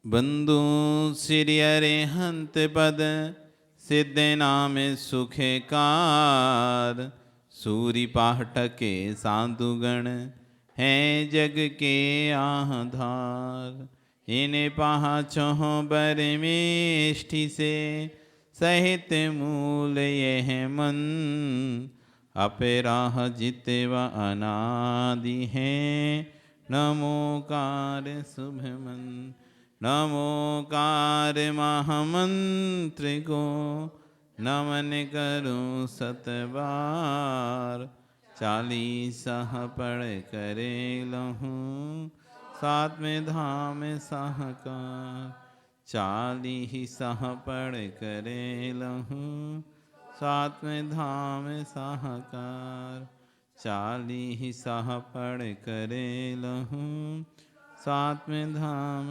बंधु श्री अरिहंत पद सिद्धे नाम सुखे कार। सूरी पाठके साधुगण हैं जग के आधार। इन्हें पाछों बरमेष्ठि से सहित मूल यह मन। अपराह जितव अनादि है नमोकार शुभ मन। नमोकार महामंत्र को नमन करूं सतबार। 40 पढ़ करे लहूँ सातवें धाम सहकार। 40 पढ़ करे लहूँ सातवें धाम सहकार। 40 पढ़ करे लहूँ सातवें धाम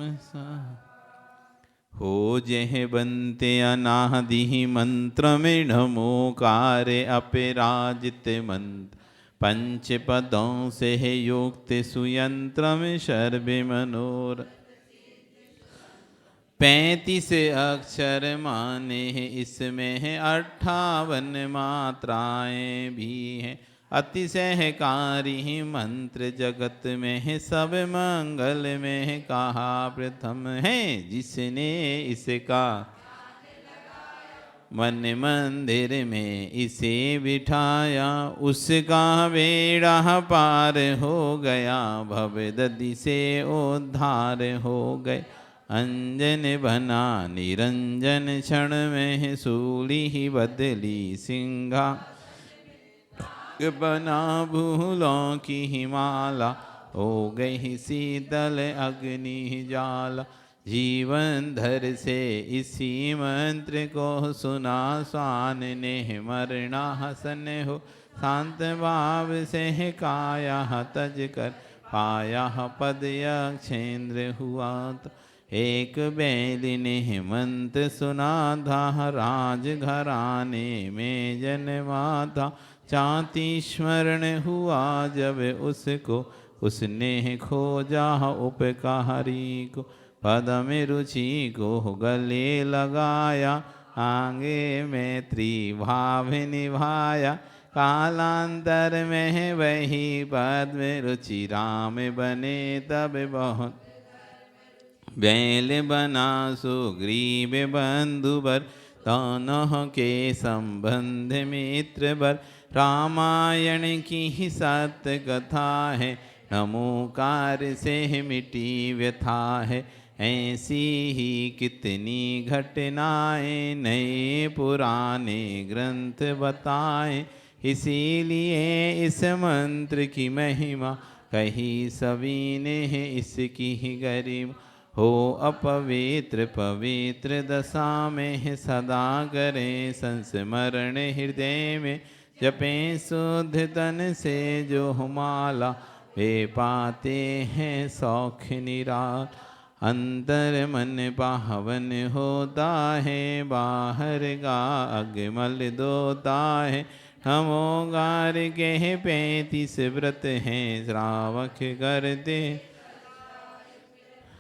हो जह बनते अनादि मंत्र में नमोकार अपराजित मंत्र। 5 पदों से है युक्त सुयंत्र में सर्वे मनोर। 35 अक्षर माने हैं इसमें है 58 मात्राएं भी हैं। अतिशयकारी मंत्र जगत में है सब मंगल में है कहा प्रथम है। जिसने इसका मन मंदिर में इसे बिठाया उसका बेड़ा पार हो गया। भवदधि से उद्धार हो गए। अंजन बना निरंजन क्षण में सूली ही बदली सिंघा। बना भूलों की हिमाला हो गई शीतल अग्नि ज्वाला। जीवन धर से इसी मंत्र को सुना स्वान ने मरना हसन हो। शांत भाव से काया तज कर पाया पद यक्षेंद्र हुआ। तो एक बैल ने मंत्र सुना था राज घराने में जन्मा था। चाँति स्मरण हुआ जब उसको उसने खोजा उपकारी को। पद में रुचि को गले लगाया आगे में त्रिभाव निभाया। कालांतर में वही पद में रुचि राम बने तब बहुत। बैल बना सुग्रीव बंधुवर दोनों के संबंध मित्र बर। रामायण की ही सत्य कथा है नमोकार से मिटी व्यथा है। ऐसी ही कितनी घटनाएं नए पुराने ग्रंथ बताएं। इसीलिए इस मंत्र की महिमा कही सभी ने है इसकी ही गरिमा। हो अपवित्र पवित्र दशा में सदा करें संस्मरण हृदय में। जपें शुद्ध तन से जो माला वे पाते हैं सौख्य निराल। अंतर मन पावन होता है बाहर का अगमल धोता है। नमोकार के 35 व्रत हैं श्रावक करते।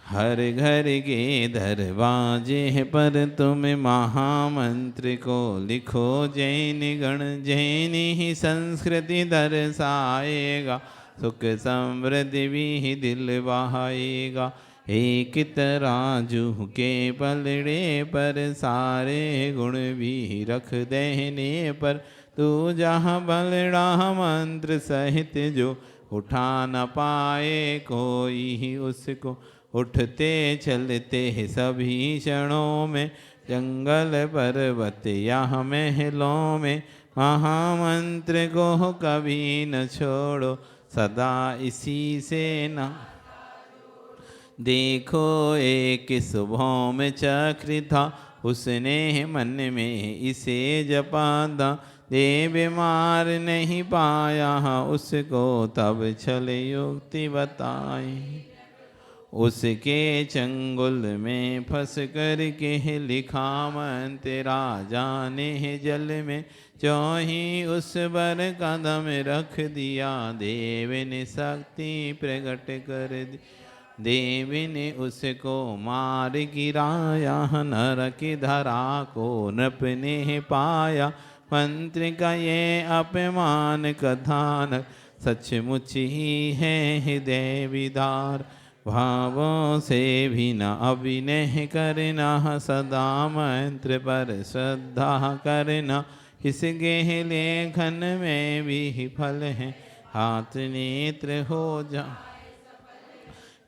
हर घर के दरवाजे पर तुम महामंत्र को लिखो। जैन गण जैन ही संस्कृति दर्शाएगा। सुख समृद्धि भी दिल बहाएगा। एक तराजू के पलड़े पर सारे गुण भी रख देने पर। तू जहाँ बलड़ा मंत्र सहित जो उठा न पाए कोई उसको। उठते चलते सभी क्षणों में जंगल पर्वत या महलों में। महामंत्र को कभी न छोड़ो सदा इसी से न। देखो एक सुबह में चक्र था उसने मन में इसे जपा था। दे बीमार नहीं पाया उसको तब छल युक्ति बताई। उसके चंगुल में फंस कर के लिखा मंत्र राजा ने जल में। जो ही उस पर कदम रख दिया देव ने शक्ति प्रकट कर दी। देवी ने उसको मार गिराया, नरक धरा को नृप ने पाया। मंत्र का ये अपमान कथान, सचमुच ही है हृदय विदार। भावों से भी न अभिनय करना, सदा मंत्र पर श्रद्धा करना। इसके लेखन में भी फल है, हाथ नेत्र हो जा।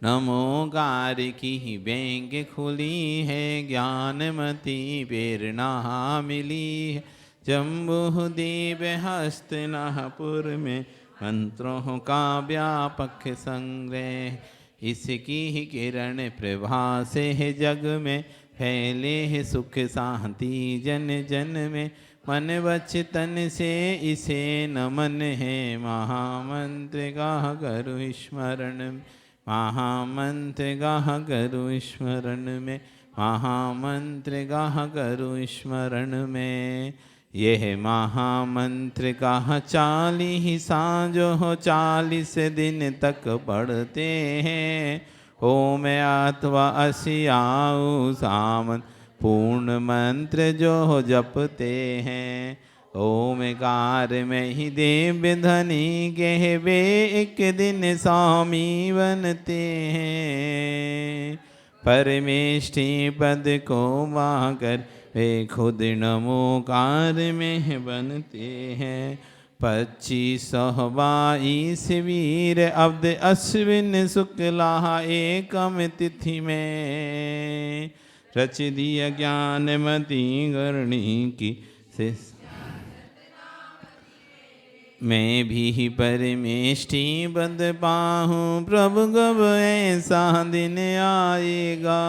नमोकार की बैंक खुली है, ज्ञानमती प्रेरणा मिली है। जम्बूद्वीप हस्तिनापुर में मंत्रों का व्यापक संग्रह। इसकी किरण प्रभा से जग में फैले है सुख शांति जन जन में। मन वचन से इसे नमन है, महामंत्र गाह करो स्मरण में। महामंत्र गाह करो स्मरण में, महामंत्र गाह करो स्मरण में। यह महामंत्र गाह 40 जो 40 दिन तक पढ़ते हैं। ओम अथवा असियाऊ सामन पूर्ण मंत्र जो जपते हैं। ओमकार में ही देव धनी के वे एक दिन स्वामी बनते हैं। परमेष्टि पद को पाकर वे खुद नमोकार में बनते हैं। 2522 वीर अब्द अश्विन शुक्ला एकम तिथि में, रच दिया ज्ञानमती गरणी की से। मैं भी परमेष्टि बंद पाहूँ, प्रभु कब ऐसा दिन आएगा।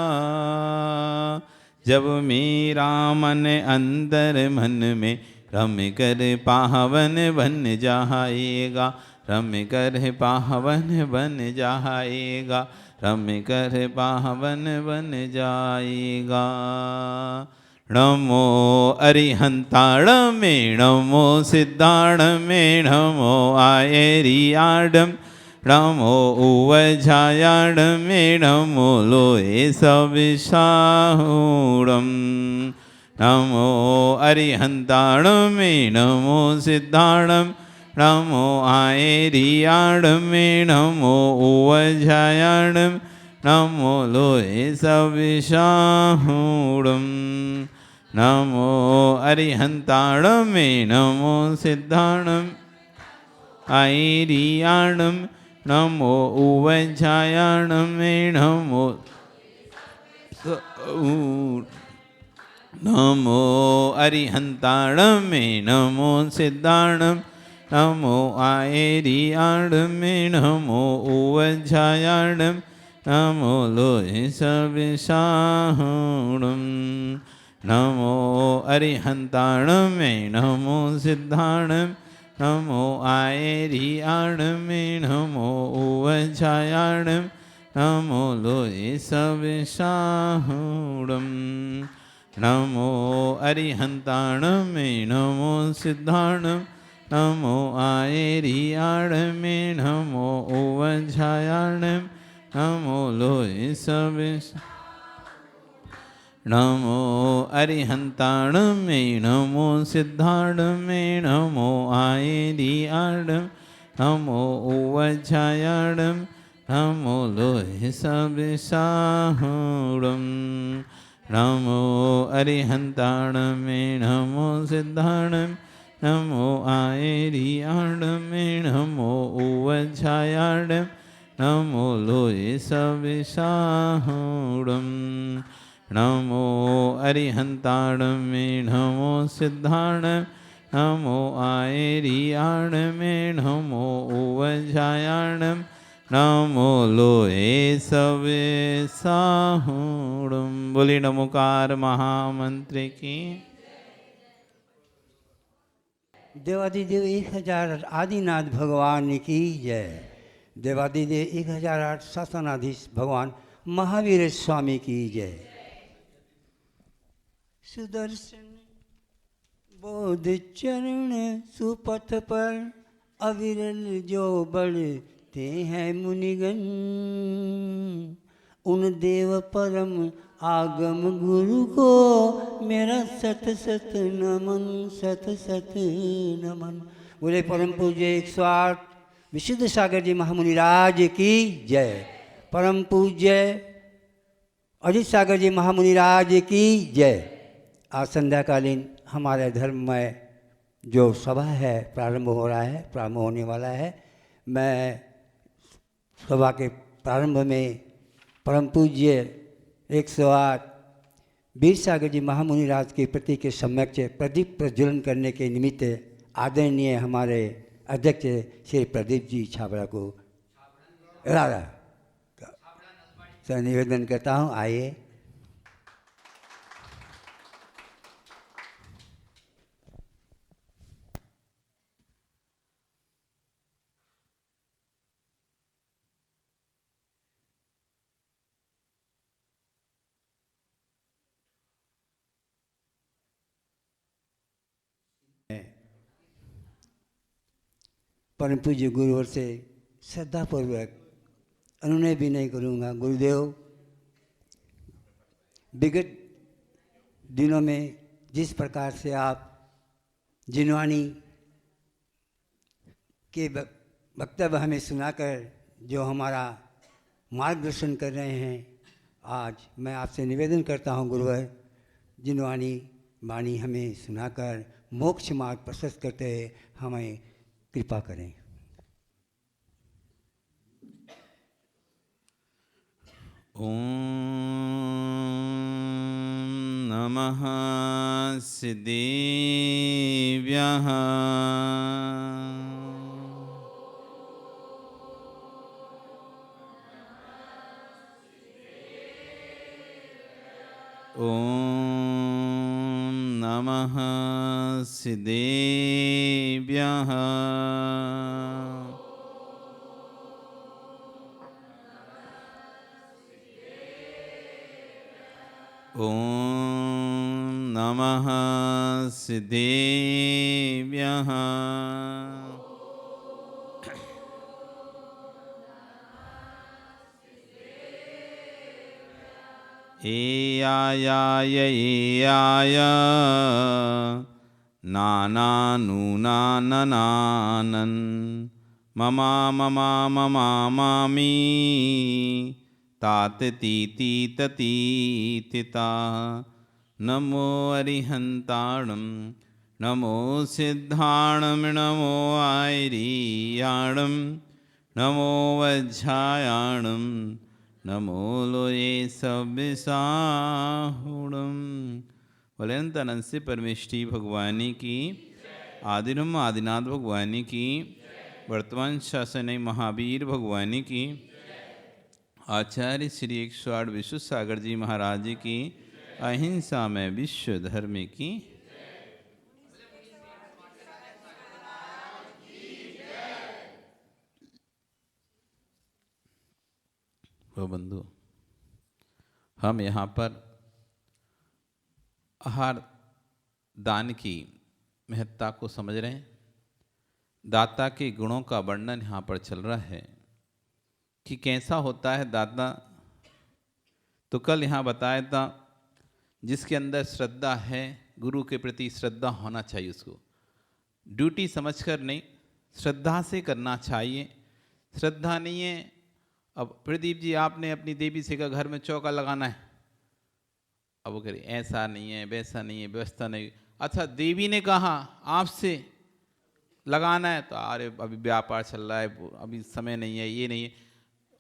जब मेरा मन अंदर मन में रम कर पावन बन जाएगा। रम कर पावन बन जाएगा। रम कर पावन बन जाएगा। नमो अरिहंताण में, नमो सिद्धाण में, नमो आयरियाडम, नमो उवझायाड में, नमो लोए सविशाहूडम। नमो अरिहंताण में, नमो सिद्धाणम, नमो आयरियाड में, नमो उवझायाडम, नमो लोए सविशाहूडम। नमो अरिहंताण में, नमो सिद्धाणम, आयरियाणम, नमो उवझायाणम में, नमो नमो अरिहंताण में, नमो सिद्धाणम, नमो आयरियाणम में, नमो उवझायाणम, नमो लोए सविशाहूडम। नमो अरिहंताण में, नमो सिद्धाणम, नमो आयरियाणम में, नमो उवझायाणम, नमो लोए सविशाहूडम। नमो अरिहंताण में, नमो सिद्धाणम, नमो आयरियाणम में, नमो उवझायाणम, नमो लोए सविशाहूडम। नमो अरिहंताण में, नमो सिद्धाणम में, नमो आयरियाणम, नमो उवझायाणम, नमो लोए सविशाहूडम। नमो अरिहंताण में, नमो सिद्धाणम, नमो आयरियाणम में, नमो उवझायाणम, नमो लोए सविशाहूडम। नमो अरिहंताण में, नमो सिद्धाणम, नमो आयरियाणम में, नमो उवझायाणम, नमो लोए सविशाहूडम। बोली नमोकार महामंत्र की। देवादिदेव 1000 आदिनाथ भगवान की जय। देवादिदेव 1008 शासनाधीश भगवान महावीर स्वामी की जय। सुदर्शन बोध चरण सुपथ पर, अविरल जो बल कहते हैं मुनिगण उन देव परम आगम गुरु को मेरा सत सत नमन, सत सत नमन। बोले परम पूज्य 108 विशुद्ध सागर जी महामुनिराज की जय। परम पूज्य अजित सागर जी महामुनिराज की जय। आज संध्याकालीन हमारे धर्म में जो सभा है प्रारंभ हो रहा है, प्रारंभ होने वाला है। मैं सभा के प्रारंभ में परम पूज्य 108 वीर सागर जी महामुनिराज के प्रति के समक्ष प्रदीप प्रज्वलन करने के निमित्त आदरणीय हमारे अध्यक्ष श्री प्रदीप जी छाबड़ा को सर निवेदन करता हूँ। आइए। परम पूज्य गुरुवर से श्रद्धापूर्वक अनुनय भी नहीं करूँगा। गुरुदेव, विगत दिनों में जिस प्रकार से आप जिनवानी के वक्तव्य हमें सुनाकर जो हमारा मार्गदर्शन कर रहे हैं, आज मैं आपसे निवेदन करता हूँ गुरुवर, जिनवानी वाणी हमें सुनाकर मोक्ष मार्ग प्रशस्त करते हुए हमें कृपा करें। ओम नमः सिद्धेभ्यः। ओम नमः सिद्धेभ्यः। ओम नमः सिद्धेभ्यः। एयाय एयाय नानानूनाननानन् ममा ममा ममा मामी ताततीति ततीतिता। नमो अरिहन्ताणं नमो सिद्धाणं नमो आयरीयाणं नमो वज्झायाणं नमो लोये सव्यसाहुणम्। बोले अनंत से परमेष्टि भगवानी की, आदिरम आदिनाथ भगवानी की, वर्तमान शासन महावीर भगवानी की, आचार्य श्री 108 विश्व सागर जी महाराज की, अहिंसा में विश्व धर्म की। वो बंधु, हम यहाँ पर आहार दान की महत्ता को समझ रहे हैं। दाता के गुणों का वर्णन यहाँ पर चल रहा है कि कैसा होता है दाता। तो कल यहाँ बताया था, जिसके अंदर श्रद्धा है, गुरु के प्रति श्रद्धा होना चाहिए। उसको ड्यूटी समझकर नहीं, श्रद्धा से करना चाहिए। श्रद्धा नहीं है, अब प्रदीप जी आपने अपनी देवी से कहा घर में चौका लगाना है, अब वो कहे ऐसा नहीं है, वैसा नहीं है, व्यवस्था नहीं। अच्छा, देवी ने कहा आपसे लगाना है, तो अरे अभी व्यापार चल रहा है, अभी समय नहीं है, ये नहीं है,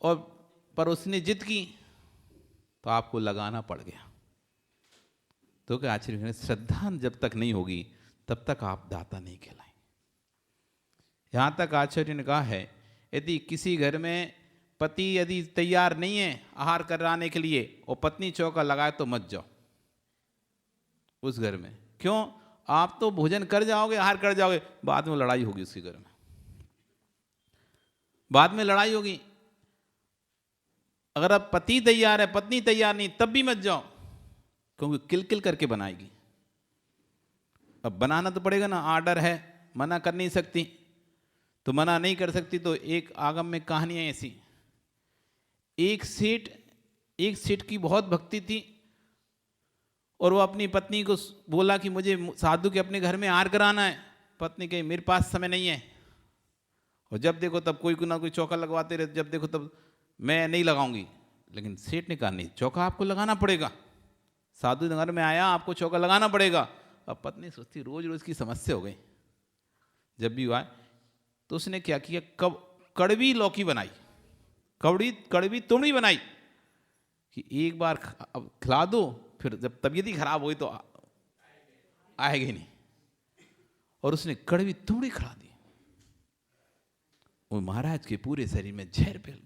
और पर उसने जिद की तो आपको लगाना पड़ गया। तो क्या आश्चर्य, श्रद्धा जब तक नहीं होगी तब तक आप दाता नहीं कहलाएं। यहाँ तक आचार्य ने कहा है, यदि किसी घर में पति यदि तैयार नहीं है आहार कराने के लिए और पत्नी चौका लगाए तो मत जाओ उस घर में। क्यों? आप तो भोजन कर जाओगे, आहार कर जाओगे, बाद में लड़ाई होगी उसके घर में, बाद में लड़ाई होगी। अगर अब पति तैयार है पत्नी तैयार नहीं तब भी मत जाओ, क्योंकि किलकिल करके बनाएगी। अब बनाना तो पड़ेगा ना, आर्डर है, मना कर नहीं सकती। तो मना नहीं कर सकती। तो एक आगम में कहानी है ऐसी, एक सेठ की बहुत भक्ति थी और वो अपनी पत्नी को बोला कि मुझे साधु के अपने घर में आहार कराना है। पत्नी कही मेरे पास समय नहीं है, और जब देखो तब कोई ना कोई चौका लगवाते रहते, जब देखो तब मैं नहीं लगाऊंगी। लेकिन सेठ ने कहा नहीं, चौका आपको लगाना पड़ेगा, साधु घर में आया आपको चौका लगाना पड़ेगा। अब पत्नी सोचती रोज रोज की समस्या हो गई, जब भी हुआ तो उसने क्या किया, कड़वी लौकी बनाई, कड़वी तुमड़ी बनाई कि एक बार अब खिला दो, फिर जब तबीयत ही खराब हुई तो आएगी नहीं। और उसने कड़वी तुमड़ी खिला दी, वो महाराज के पूरे शरीर में जहर फैल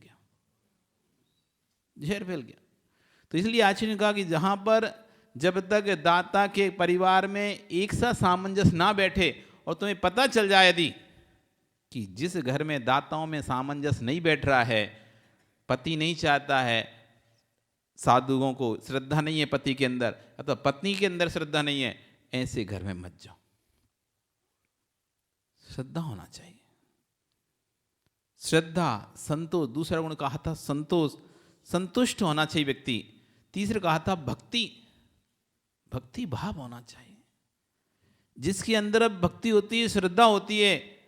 गया। तो इसलिए आचार्य ने कहा कि जहां पर जब तक दाता के परिवार में एक सा सामंजस्य ना बैठे, और तुम्हें पता चल जाए यदि कि जिस घर में दाताओं में सामंजस्य नहीं बैठ रहा है, पति नहीं चाहता है, साधुओं को श्रद्धा नहीं है पति के अंदर, अथवा पत्नी के अंदर श्रद्धा नहीं है, ऐसे घर में मत जाओ। श्रद्धा होना चाहिए, श्रद्धा, संतोष। दूसरा गुण कहा था संतोष, संतुष्ट होना चाहिए व्यक्ति। तीसरा कहा था भक्ति भाव होना चाहिए। जिसके अंदर अब भक्ति होती है, श्रद्धा होती है,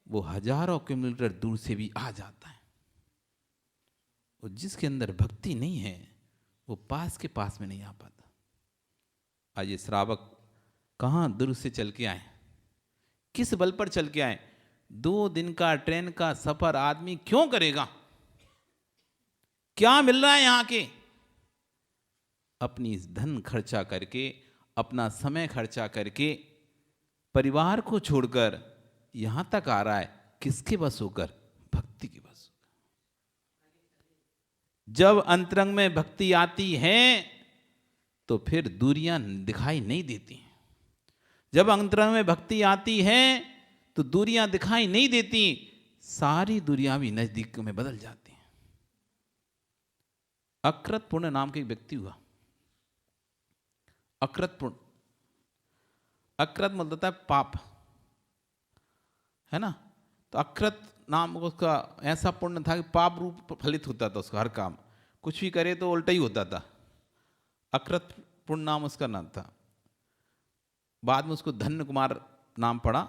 वो हजारों किलोमीटर दूर से भी आ जाता है। और जिसके अंदर भक्ति नहीं है, वो पास के पास में नहीं आ पाता। आज ये श्रावक कहाँ दूर से चल के आए, किस बल पर चल के आए? 2 दिन का ट्रेन का सफर आदमी क्यों करेगा? क्या मिल रहा है यहाँ के? अपनी धन खर्चा करके, अपना समय खर्चा करके, परिवार को छोड़कर यहां तक आ रहा है। किसके बस होकर? भक्ति के बस होकर। जब अंतरंग में भक्ति आती है तो फिर दूरियां दिखाई नहीं देती। जब अंतरंग में भक्ति आती है तो दूरियां दिखाई नहीं देती, सारी दूरियां भी नजदीक में बदल जाती हैं। अकृत पुण्य नाम के एक व्यक्ति हुआ। अकृत पुण्य, अकृत मतलब है पाप, है ना? तो अकृत नाम उसका ऐसा पुण्य था कि पाप रूप फलित होता था उसका, हर काम कुछ भी करे तो उल्टा ही होता था। अकृत पुण्य नाम उसका नाम था। बाद में उसको धन्य कुमार नाम पड़ा।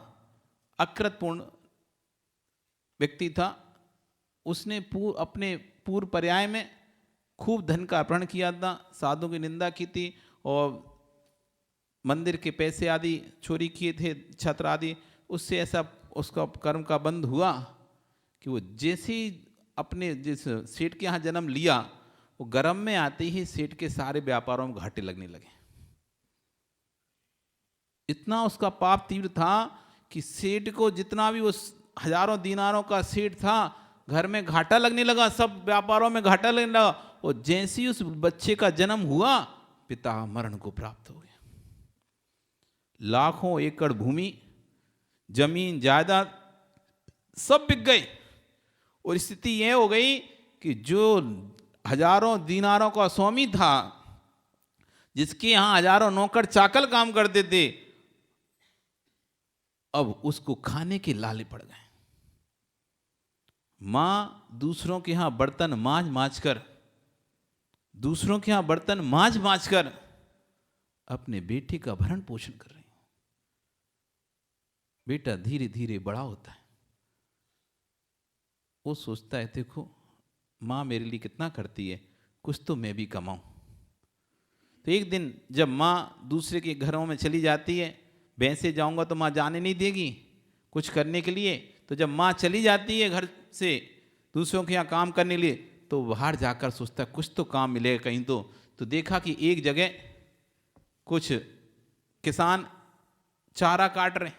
अकृत पुण्य व्यक्ति था। उसने अपने पूर्व पर्याय में खूब धन का अपहरण किया था, साधुओं की निंदा की थी, और मंदिर के पैसे आदि चोरी किए थे, छत्र आदि। उससे ऐसा उसका कर्म का बंध हुआ कि वो जैसे ही अपने जिस सेठ के यहाँ जन्म लिया, वो गर्म में आते ही सेठ के सारे व्यापारों में घाटे लगने लगे। इतना उसका पाप तीव्र था कि सेठ को जितना भी उस हजारों दीनारों का सेठ था, घर में घाटा लगने लगा, सब व्यापारों में घाटा लगने लगा। और जैसे ही उस बच्चे का जन्म हुआ, पिता मरण को प्राप्त हो गया। लाखों एकड़ भूमि, जमीन जायदाद सब बिक गए, और स्थिति यह हो गई कि जो हजारों दीनारों का स्वामी था, जिसके यहां हजारों नौकर चाकल काम करते थे, अब उसको खाने के लाले पड़ गए। मां दूसरों के यहां बर्तन मांज मांज कर अपने बेटे का भरण पोषण कर रही। बेटा धीरे धीरे बड़ा होता है, वो सोचता है देखो माँ मेरे लिए कितना करती है, कुछ तो मैं भी कमाऊं। तो एक दिन जब माँ दूसरे के घरों में चली जाती है, भैंसे जाऊंगा तो माँ जाने नहीं देगी कुछ करने के लिए, तो जब माँ चली जाती है घर से दूसरों के यहाँ काम करने के लिए, तो बाहर जाकर सोचता है कुछ तो काम मिलेगा कहीं। तो देखा कि एक जगह कुछ किसान चारा काट रहे,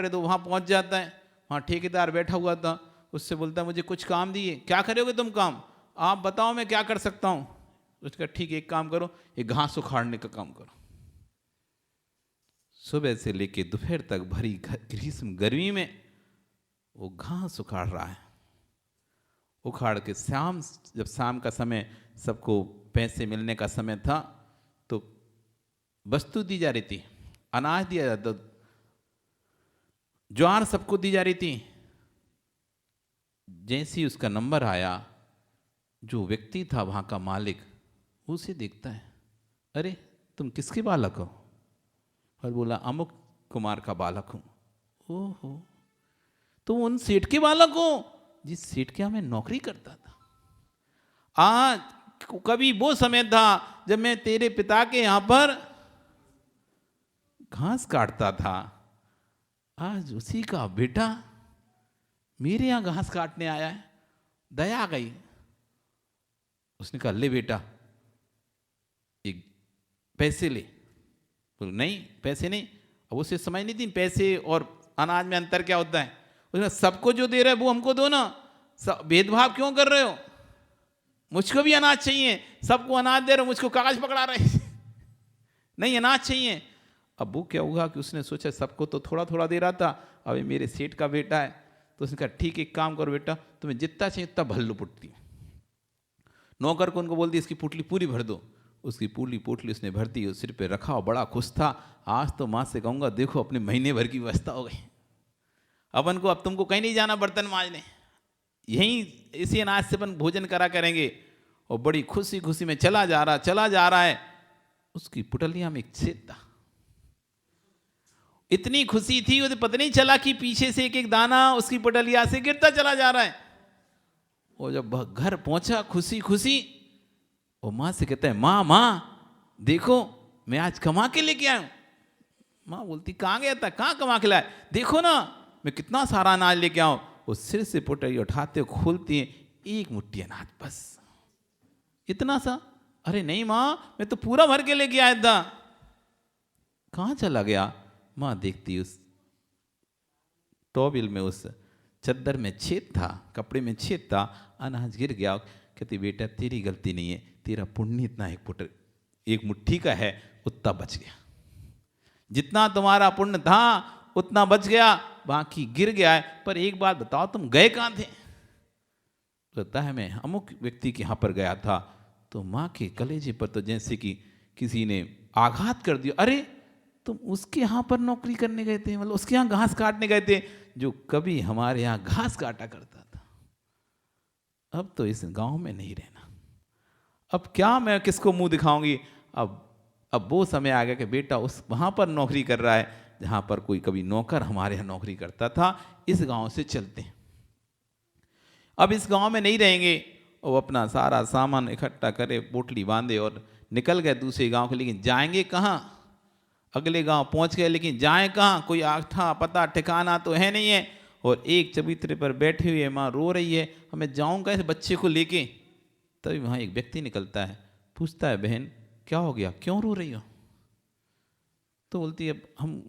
तो वहाँ पहुँच जाता है। वहाँ ठेकेदार बैठा हुआ था, उससे बोलता है मुझे कुछ काम दिए। क्या करोगे तुम काम? आप बताओ मैं क्या कर सकता हूँ। उसका ठीक है, एक काम करो, ये घास उखाड़ने का काम करो। सुबह से लेके दोपहर तक भरी ग्रीष्म गर्मी में वो घास उखाड़ रहा है। उखाड़ के जब शाम का समय, सबको पैसे मिलने का समय था, तो वस्तु दी जा रही थी, अनाज दिया जाता। ज्वार सबको दी जा रही थी। जैसे ही उसका नंबर आया, जो व्यक्ति था वहां का मालिक, उसे देखता है, अरे तुम किसके बालक हो? और बोला अमुक कुमार का बालक हूं। ओहो, तो उन सेठ के बालक हो जिस सेठ के यहाँ मैं नौकरी करता था। आज कभी वो समय था जब मैं तेरे पिता के यहां पर घास काटता था, आज उसी का बेटा मेरे यहां घास काटने आया है। दया आ गई। उसने कहा ले बेटा, एक पैसे ले। बोले नहीं पैसे नहीं। अब उसे समझ नहीं थी पैसे और अनाज में अंतर क्या होता है। उसने सबको जो दे रहे वो हमको दो ना, भेदभाव क्यों कर रहे हो? मुझको भी अनाज चाहिए। सबको अनाज दे रहे हो, मुझको कागज पकड़ा रहे नहीं अनाज चाहिए। अब वो क्या हुआ कि उसने सोचा सबको तो थोड़ा थोड़ा दे रहा था, अब ये मेरे सेठ का बेटा है। तो उसने कहा ठीक एक काम करो बेटा, तुम्हें जितना चाहिए उतना भर लो पुटली। नौकर को उनको बोल दी इसकी पुटली पूरी भर दो। उसकी पूरी पोटली उसने भर दी, सिर पे रखा और बड़ा खुश था। आज तो माँ से कहूँगा देखो अपने महीने भर की व्यवस्था हो गई। अपन को अब तुमको कहीं नहीं जाना बर्तन मांजने, यहीं इसी अनाज से अपन भोजन करा करेंगे। और बड़ी खुशी खुशी में चला जा रहा है। उसकी पुटलिया में एक छेद था। इतनी खुशी थी उसे पता नहीं चला कि पीछे से एक एक दाना उसकी पुटलिया से गिरता चला जा रहा है। और जब घर पहुंचा खुशी खुशी, वो माँ से कहता है माँ देखो मैं आज कमा के लेके आया हूं। माँ बोलती कहाँ गया था, कहाँ कमा के लाया? देखो ना मैं कितना सारा अनाज लेके आऊं। वो सिर से पुटली उठाते खोलती है, एक मुट्ठी अनाज बस, इतना सा। अरे नहीं माँ मैं तो पूरा भर के लेके आया था। कहाँ चला गया? माँ देखती उस टॉवेल में, उस चद्दर में छेद था, कपड़े में छेद था, अनाज गिर गया। कहती बेटा तेरी गलती नहीं है, तेरा पुण्य इतना एक मुट्ठी का है, उतना बच गया। जितना तुम्हारा पुण्य था उतना बच गया, बाकी गिर गया है। पर एक बात बताओ तुम गए कहाँ थे? कहता है मैं अमुक व्यक्ति के यहाँ पर गया था। तो माँ के कलेजे पर तो जैसे कि किसी ने आघात कर दिया। अरे तुम उसके यहाँ पर नौकरी करने गए थे, मतलब उसके यहाँ घास काटने गए थे, जो कभी हमारे यहाँ घास काटा करता था। अब तो इस गांव में नहीं रहना, अब क्या मैं किसको मुंह दिखाऊंगी? अब वो समय आ गया कि बेटा उस वहां पर नौकरी कर रहा है जहां पर कोई कभी नौकर हमारे यहाँ नौकरी करता था। इस गांव से चलते हैं, अब इस गांव में नहीं रहेंगे। वो अपना सारा सामान इकट्ठा करे, पोटली बांधे और निकल गए दूसरे गांव के। लेकिन जाएंगे कहाँ? अगले गांव पहुंच गए, लेकिन जाएं कहाँ? कोई आठा पता ठिकाना तो है नहीं है। और एक चबूतरे पर बैठी हुई है माँ, रो रही है, हमें जाऊँ कैसे बच्चे को लेके? तभी वहाँ एक व्यक्ति निकलता है, पूछता है बहन क्या हो गया, क्यों रो रही हो? तो बोलती है अब हम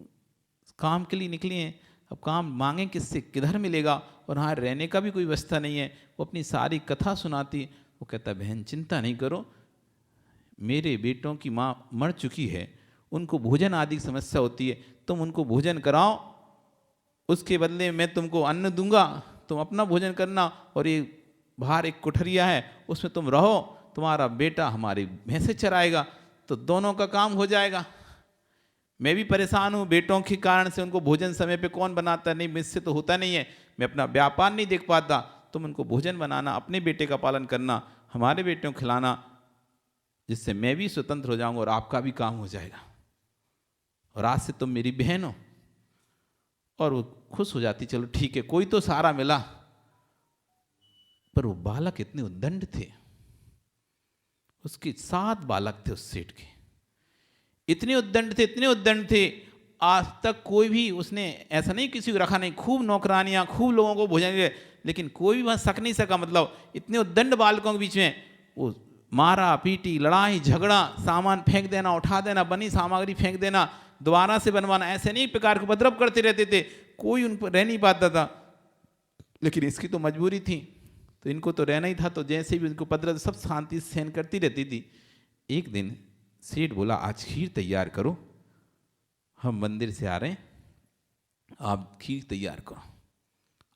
काम के लिए निकले हैं, अब काम मांगे किससे, किधर मिलेगा, और हाँ रहने का भी कोई व्यवस्था नहीं है। वो अपनी सारी कथा सुनाती। वो कहता है बहन चिंता नहीं करो, मेरे बेटों की माँ मर चुकी है, उनको भोजन आदि की समस्या होती है, तुम उनको भोजन कराओ, उसके बदले मैं तुमको अन्न दूंगा, तुम अपना भोजन करना, और ये बाहर एक कोठरिया है उसमें तुम रहो, तुम्हारा बेटा हमारी भैंसे चराएगा, तो दोनों का काम हो जाएगा। मैं भी परेशान हूँ बेटों के कारण से, उनको भोजन समय पे कौन बनाता नहीं, मुझसे तो होता नहीं है, मैं अपना व्यापार नहीं देख पाता, तुम उनको भोजन बनाना, अपने बेटे का पालन करना, हमारे बेटों को खिलाना, जिससे मैं भी स्वतंत्र हो जाऊंगा और आपका भी काम हो जाएगा, और आज से तुम मेरी बहन हो। और वो खुश हो जाती, चलो ठीक है कोई तो सहारा मिला। पर वो बालक इतने उद्दंड थे, उसके 7 बालक थे उस सेठ के, इतने उद्दंड थे। आज तक कोई भी उसने ऐसा नहीं किसी को रखा नहीं, खूब नौकरानियां, खूब लोगों को भोजन दिए, लेकिन कोई भी वहां सक नहीं सका। मतलब इतने उद्दंड बालकों के बीच में वो मारा पीटी, लड़ाई झगड़ा, सामान फेंक देना, उठा देना, बनी सामग्री फेंक देना, दोबारा से बनवाना, ऐसे नहीं प्रकार के उपद्रव करते रहते थे। कोई उन पर रह नहीं पाता था, लेकिन इसकी तो मजबूरी थी, तो इनको तो रहना ही था। तो जैसे भी उनको उपद्रव सब शांति से सहन करती रहती थी। एक दिन सेठ बोला आज खीर तैयार करो, हम मंदिर से आ रहे हैं, आप खीर तैयार करो,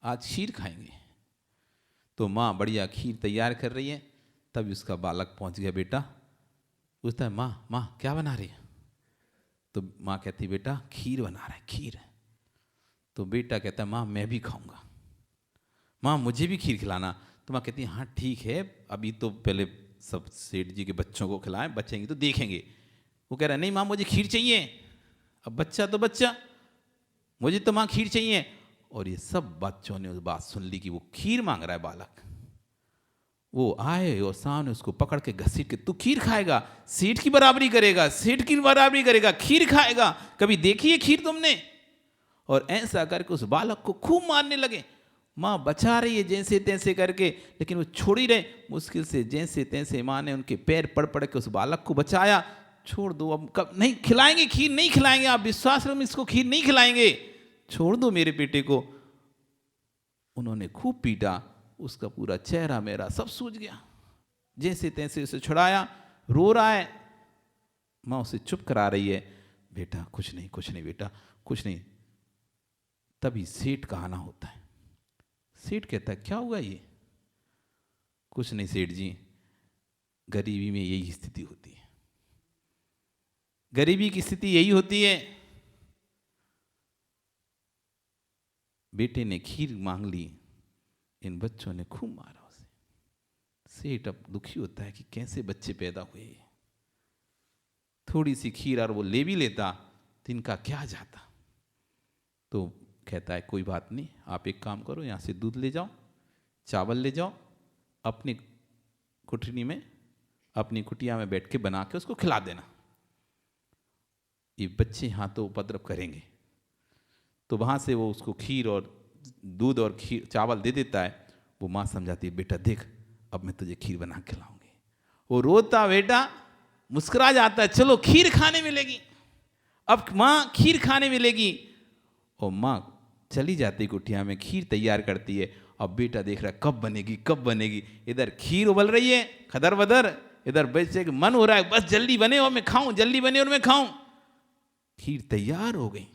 आज खीर खाएंगे। तो माँ बढ़िया खीर तैयार कर रही है, तभी उसका बालक पहुंच गया। बेटा पूछता है माँ क्या बना रही है? तो माँ कहती बेटा खीर बना रहा है, खीर। तो बेटा कहता है माँ मैं भी खाऊंगा, माँ मुझे भी खीर खिलाना। तो माँ कहती है हाँ ठीक है, अभी तो पहले सब सेठ जी के बच्चों को खिलाएं, बचेंगे तो देखेंगे। वो कह रहा है नहीं माँ मुझे खीर चाहिए। अब बच्चा तो बच्चा, मुझे तो माँ खीर चाहिए। और ये सब बच्चों ने उस बात सुन ली कि वो खीर मांग रहा है बालक। वो आए और सामने उसको पकड़ के घसीट के, तू खीर खाएगा, सेठ की बराबरी करेगा, सेठ की बराबरी करेगा, खीर खाएगा, कभी देखी है खीर तुमने? और ऐसा करके उस बालक को खूब मारने लगे। माँ बचा रही है जैसे तैसे करके, लेकिन वो छोड़ ही रहे। मुश्किल से जैसे तैसे माँ ने उनके पैर पड़ पड़ के उस बालक को बचाया। छोड़ दो, अब कब नहीं खिलाएंगे खीर, नहीं खिलाएंगे, आप विश्वास रखो इसको खीर नहीं खिलाएंगे, छोड़ दो मेरे बेटे को। उन्होंने खूब पीटा, उसका पूरा चेहरा मेरा सब सूज गया। जैसे तैसे उसे छुड़ाया, रो रहा है। माँ उसे चुप करा रही है, बेटा कुछ नहीं कुछ नहीं बेटा कुछ नहीं। तभी सेठ का आना होता है। सेठ कहता है क्या हुआ ये? कुछ नहीं सेठ जी, गरीबी में यही स्थिति होती है, गरीबी की स्थिति यही होती है। बेटे ने खीर मांग ली, इन बच्चों ने खूब मारा उसे। सेठ अब दुखी होता है कि कैसे बच्चे पैदा हुए। थोड़ी सी खीर और वो ले भी लेता तो इनका क्या जाता। तो कहता है कोई बात नहीं, आप एक काम करो, यहाँ से दूध ले जाओ, चावल ले जाओ, अपनी कुटनी में, अपनी कुटिया में बैठ के बना के उसको खिला देना। ये बच्चे यहाँ तो उपद्रव करेंगे। तो वहाँ से वो उसको खीर और दूध और खीर चावल दे देता है। वो माँ समझाती है बेटा देख अब मैं तुझे खीर बना के खिलाऊंगी। वो रोता बेटा मुस्कुरा जाता है, चलो खीर खाने मिलेगी, अब माँ खीर खाने मिलेगी। और माँ चली जाती कुटिया में, खीर तैयार करती है। अब बेटा देख रहा है कब बनेगी कब बनेगी। इधर खीर उबल रही है खदर बदर, इधर बच्चे का मन हो रहा है बस जल्दी बने और मैं खाऊं, जल्दी बने और मैं खाऊं। खीर तैयार हो गई।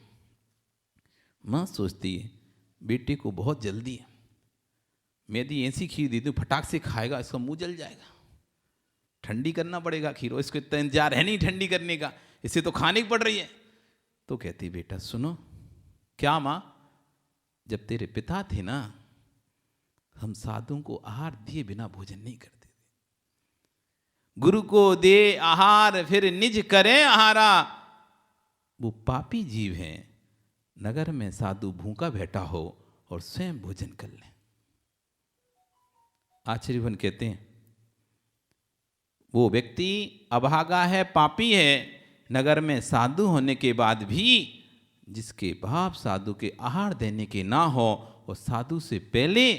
माँ सोचती है बेटे को बहुत जल्दी है, मैं यदि ऐसी खीर दे दूं फटाक से खाएगा, इसका मुंह जल जाएगा, ठंडी करना पड़ेगा खीर, और इसको इतना इंतजार है नहीं ठंडी करने का, इसे तो खाने की पड़ रही है। तो कहती बेटा सुनो, क्या माँ, जब तेरे पिता थे ना, हम साधुओं को आहार दिए बिना भोजन नहीं करते थे। गुरु को दे आहार फिर निज करे आहारा। वो पापी जीव हैं, नगर में साधु भूखा बैठा हो और स्वयं भोजन कर ले। आचार्यवन कहते हैं वो व्यक्ति अभागा है, पापी है, नगर में साधु होने के बाद भी जिसके बाप साधु के आहार देने के ना हो और साधु से पहले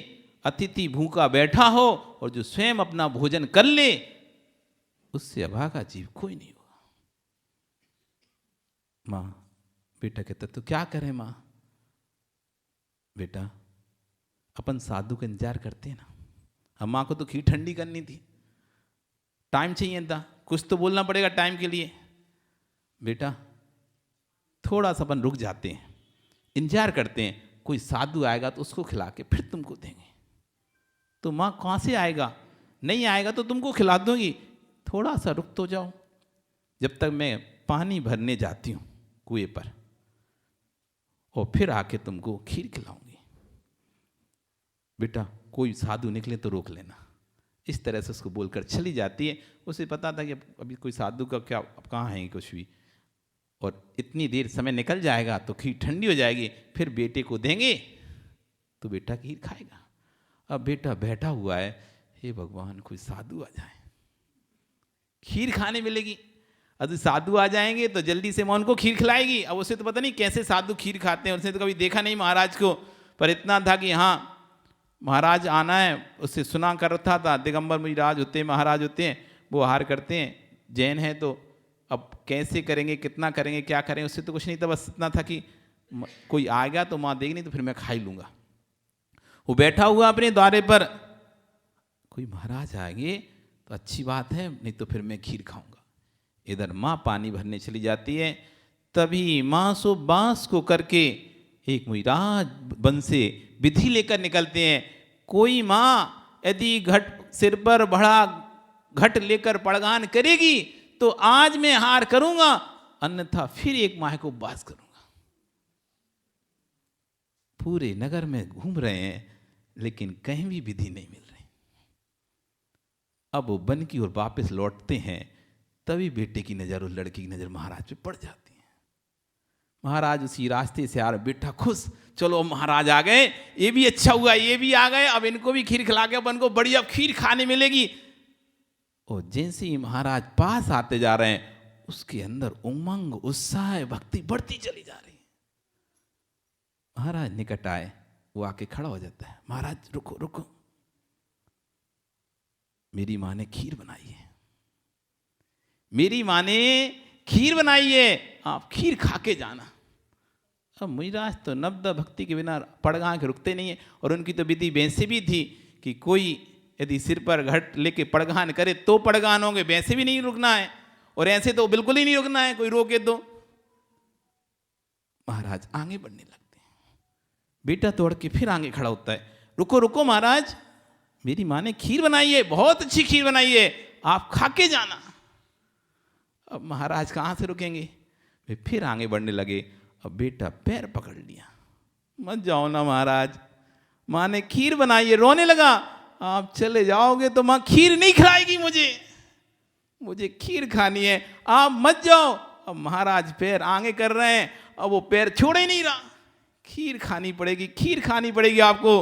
अतिथि भूखा बैठा हो और जो स्वयं अपना भोजन कर ले, उससे अभागा जीव कोई नहीं होगा। माँ बेटा कहता तो क्या करें माँ? बेटा अपन साधु का इंतजार करते हैं ना, हम माँ को तो खीर ठंडी करनी थी, टाइम चाहिए था, कुछ तो बोलना पड़ेगा टाइम के लिए। बेटा थोड़ा सा अपन रुक जाते हैं, इंतजार करते हैं, कोई साधु आएगा तो उसको खिला के फिर तुमको देंगे। तो माँ कहाँ से आएगा? नहीं आएगा तो तुमको खिला दूंगी, थोड़ा सा रुक तो जाओ, जब तक मैं पानी भरने जाती हूँ कुएं पर, और फिर आके तुमको खीर खिलाऊंगी। बेटा कोई साधु निकले तो रोक लेना। इस तरह से उसको बोलकर चली जाती है। उसे पता था कि अभी कोई साधु का क्या, अब कहाँ है कुछ भी, और इतनी देर समय निकल जाएगा तो खीर ठंडी हो जाएगी, फिर बेटे को देंगे तो बेटा खीर खाएगा। अब बेटा बैठा हुआ है, हे भगवान कोई साधु आ जाए, खीर खाने मिलेगी। अब साधु आ जाएंगे तो जल्दी से मां उनको खीर खिलाएगी। अब उसे तो पता नहीं कैसे साधु खीर खाते हैं, उसने तो कभी देखा नहीं महाराज को, पर इतना था कि हाँ महाराज आना है, उससे सुना कर रखा था। दिगंबर महाराज होते हैं, महाराज होते हैं, वो आहार करते हैं, जैन है तो अब कैसे करेंगे, कितना करेंगे, क्या करेंगे, उससे तो कुछ नहीं था, बस इतना था कि कोई आएगा तो माँ देगी, नहीं तो फिर मैं खा ही लूँगा। वो बैठा हुआ अपने द्वारे पर, कोई महाराज आएंगे तो अच्छी बात है, नहीं तो फिर मैं खीर खाऊंगा। इधर माँ पानी भरने चली जाती है, तभी माँ सो बांस को करके एक मुइराज बन से विधि लेकर निकलते हैं। कोई माँ यदि घट सिर पर बड़ा घट लेकर पड़गान करेगी तो आज मैं हार करूंगा, अन्यथा फिर एक माह को उपवास करूंगा। पूरे नगर में घूम रहे हैं, लेकिन कहीं भी विधि नहीं मिल रही। अब वो वन की ओर वापस लौटते हैं, तभी बेटे की नज़र और लड़की की नज़र महाराज पे पड़ जाती है। महाराज उसी रास्ते से आ रहे, बेटा खुश, चलो महाराज आ गए, ये भी अच्छा हुआ, ये भी आ गए, अब इनको भी खीर खिला के अपन को बढ़िया खीर खाने मिलेगी। और जैसे ही महाराज पास आते जा रहे हैं, उसके अंदर उमंग, उत्साह, भक्ति बढ़ती चली जा रही है। महाराज निकट आए, वो आके खड़ा हो जाता है, महाराज रुको रुको, मेरी माँ ने खीर बनाई है, मेरी माँ ने खीर बनाई है, आप खीर खा के जाना। अब मुनिराज तो नब्द भक्ति के बिना पड़गा के रुकते नहीं है, और उनकी तो विधि वैसे भी थी कि कोई यदि सिर पर घट लेके पड़गान करे तो पड़गान होंगे, वैसे भी नहीं रुकना है, और ऐसे तो बिल्कुल ही नहीं रुकना है, कोई रोके तो। महाराज आगे बढ़ने लगते हैं, बेटा तोड़ के फिर आगे खड़ा होता है, रुको रुको महाराज, मेरी माँ ने खीर बनाई है, बहुत अच्छी खीर बनाई है, आप खा के जाना। अब महाराज कहाँ से रुकेंगे, वे फिर आगे बढ़ने लगे। अब बेटा पैर पकड़ लिया, मत जाओ ना महाराज, माँ ने खीर बनाई है, रोने लगा, आप चले जाओगे तो माँ खीर नहीं खिलाएगी मुझे, मुझे खीर खानी है, आप मत जाओ। अब महाराज पैर आगे कर रहे हैं, अब वो पैर छोड़े नहीं रहा, खीर खानी पड़ेगी, खीर खानी पड़ेगी आपको,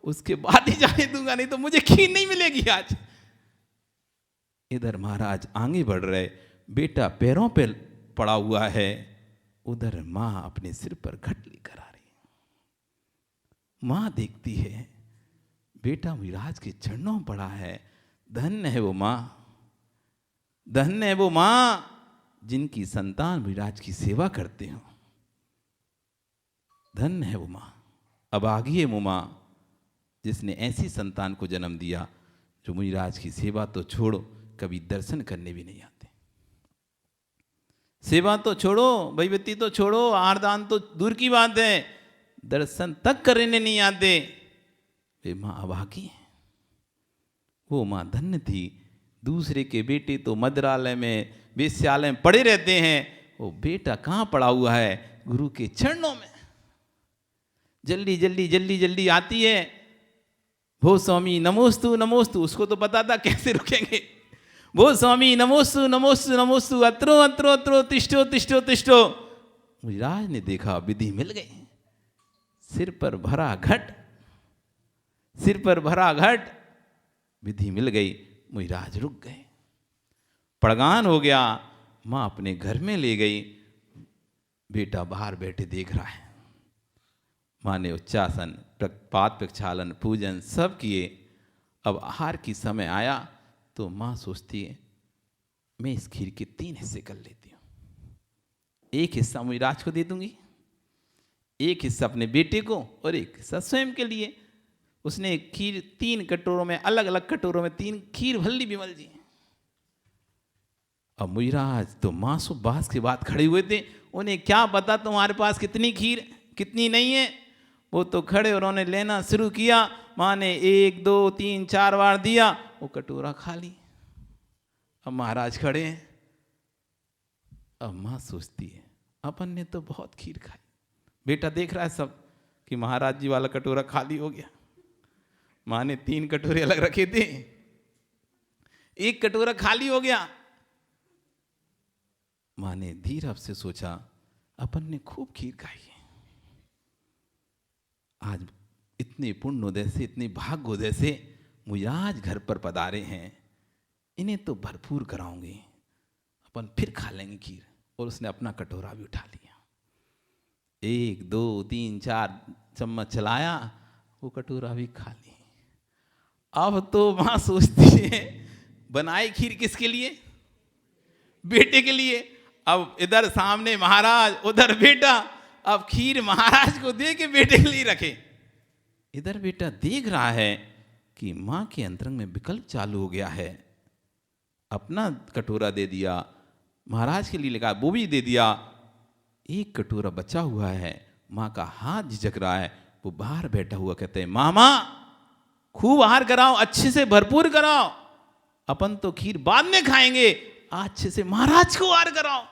उसके बाद ही जाने दूंगा, नहीं तो मुझे खीर नहीं मिलेगी आज। इधर महाराज आगे बढ़ रहे, बेटा पैरों पे पड़ा हुआ है, उधर माँ अपने सिर पर घट लेकर आ रही है। माँ देखती है, बेटा मुनिराज के चरणों में पड़ा है, धन्य है वो माँ, धन्य है वो माँ जिनकी संतान मुनिराज की सेवा करते हो, धन्य है वो माँ, अभागी है वो माँ जिसने ऐसी संतान को जन्म दिया जो मुनिराज की सेवा तो छोड़ो, कभी दर्शन करने भी नहीं आते। सेवा तो छोड़ो, भयभक्ति तो छोड़ो, आरदान तो दूर की बात है, दर्शन तक करने नहीं आते। वे माँ अभागी हैं। वो माँ धन्य थी। दूसरे के बेटे तो मद्रालय में, वेश्यालय में पड़े रहते हैं, वो बेटा कहाँ पड़ा हुआ है, गुरु के चरणों में। जल्दी जल्दी जल्दी जल्दी आती है, भो स्वामी नमोस्तु नमोस्तु, उसको तो पता था कैसे रुकेंगे, भो स्वामी नमोस्तु नमोस्तु नमोस्तु, अत्रो अत्रो अत्रो, तिष्ठो तिष्ठो तिष्ठो। मुनिराज ने देखा विधि मिल गई, सिर पर भरा घट, सिर पर भरा घट, विधि मिल गई, मुनिराज रुक गए, पड़गान हो गया। माँ अपने घर में ले गई, बेटा बाहर बैठे देख रहा है। माँ ने उच्चासन, पाद प्रक्षालन, पूजन सब किए। अब आहार की समय आया तो माँ सोचती है, मैं इस खीर के 3 हिस्से कर लेती हूँ, एक हिस्सा मुनिराज को दे दूंगी, एक हिस्सा अपने बेटे को, और एक हिस्सा स्वयं के लिए। उसने खीर 3 कटोरों में, अलग अलग कटोरों में 3 खीर भर ली विमल जी। अब मुनिराज तो मासो बास के बाद खड़े हुए थे, उन्हें क्या पता तुम्हारे पास कितनी खीर कितनी नहीं है। वो तो खड़े और उन्होंने लेना शुरू किया। माँ ने 1 2 3 4 बार दिया, वो कटोरा खा ली। अब महाराज खड़े हैं। अब माँ सोचती है, अपन ने तो बहुत खीर खाई। बेटा देख रहा है सब कि महाराज जी वाला कटोरा खाली हो गया। माँ ने 3 कटोरे अलग रखे थे, 1 कटोरा खाली हो गया। माँ ने धीरे से सोचा, अपन ने खूब खीर खाई है, आज इतने पुण्योदय से, इतने भाग्योदय से मुनिराज घर पर पधारे हैं, इन्हें तो भरपूर कराऊंगी, अपन फिर खा लेंगे खीर। और उसने अपना कटोरा भी उठा लिया, 1 2 3 4 चम्मच चलाया, वो कटोरा भी खा ली। अब तो माँ सोचती है, बनाई खीर किसके लिए, बेटे के लिए। अब इधर सामने महाराज, उधर बेटा, अब खीर महाराज को दे के बेटे के लिए रखे। इधर बेटा देख रहा है कि माँ के अंतरंग में विकल्प चालू हो गया है। अपना कटोरा दे दिया, महाराज के लिए लगा वो भी दे दिया, 1 कटोरा बचा हुआ है। माँ का हाथ झिझक रहा है। वो बाहर बैठा हुआ कहते हैं, मामा खूब आहार कराओ, अच्छे से भरपूर कराओ, अपन तो खीर बाद में खाएंगे, अच्छे से महाराज को आहार कराओ।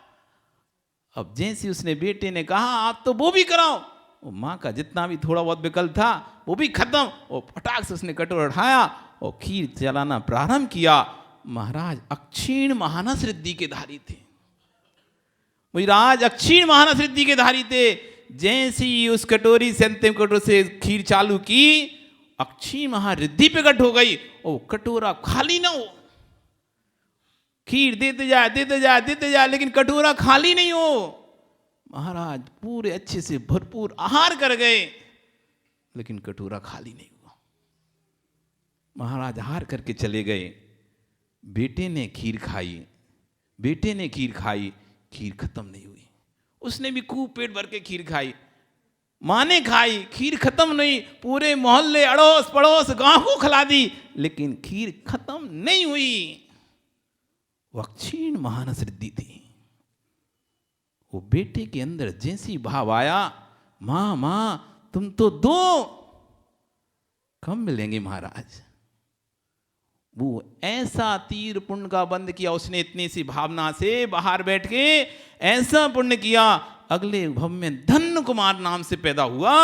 अब जैसे उसने बेटे ने कहा, आप तो वो भी कराओ, वो माँ का जितना भी थोड़ा बहुत विकल्प था वो भी खत्म। और फटाक से उसने कटोरा उठाया और खीर चलाना प्रारंभ किया। महाराज अक्षीण महानस रिद्धि के धारी थे। महाराज अक्षीण महानस रिद्धि के धारी थे। जैसे ही उस कटोरी से अंतिम कटोरी से खीर चालू की, अक्षीण महारिद्धि प्रकट हो गई और कटोरा खाली ना हो। खीर देते जाए लेकिन कटोरा खाली नहीं हो। महाराज पूरे अच्छे से भरपूर आहार कर गए लेकिन कटोरा खाली नहीं हुआ। महाराज आहार करके चले गए। बेटे ने खीर खाई, खीर खत्म नहीं हुई। उसने भी खूब पेट भर के खीर खाई। माँ ने खाई, खीर खत्म नहीं। पूरे मोहल्ले अड़ोस पड़ोस गांव को खिला दी लेकिन खीर खत्म नहीं हुई। वो अक्षीण महानस रिद्धि थी। वो बेटे के अंदर जैसी भाव आया, माँ तुम तो दो, कम मिलेंगे महाराज। वो ऐसा तीर पुण्य का बंद किया उसने, इतनी सी भावना से बाहर बैठ के ऐसा पुण्य किया। अगले भव में धन्य कुमार नाम से पैदा हुआ।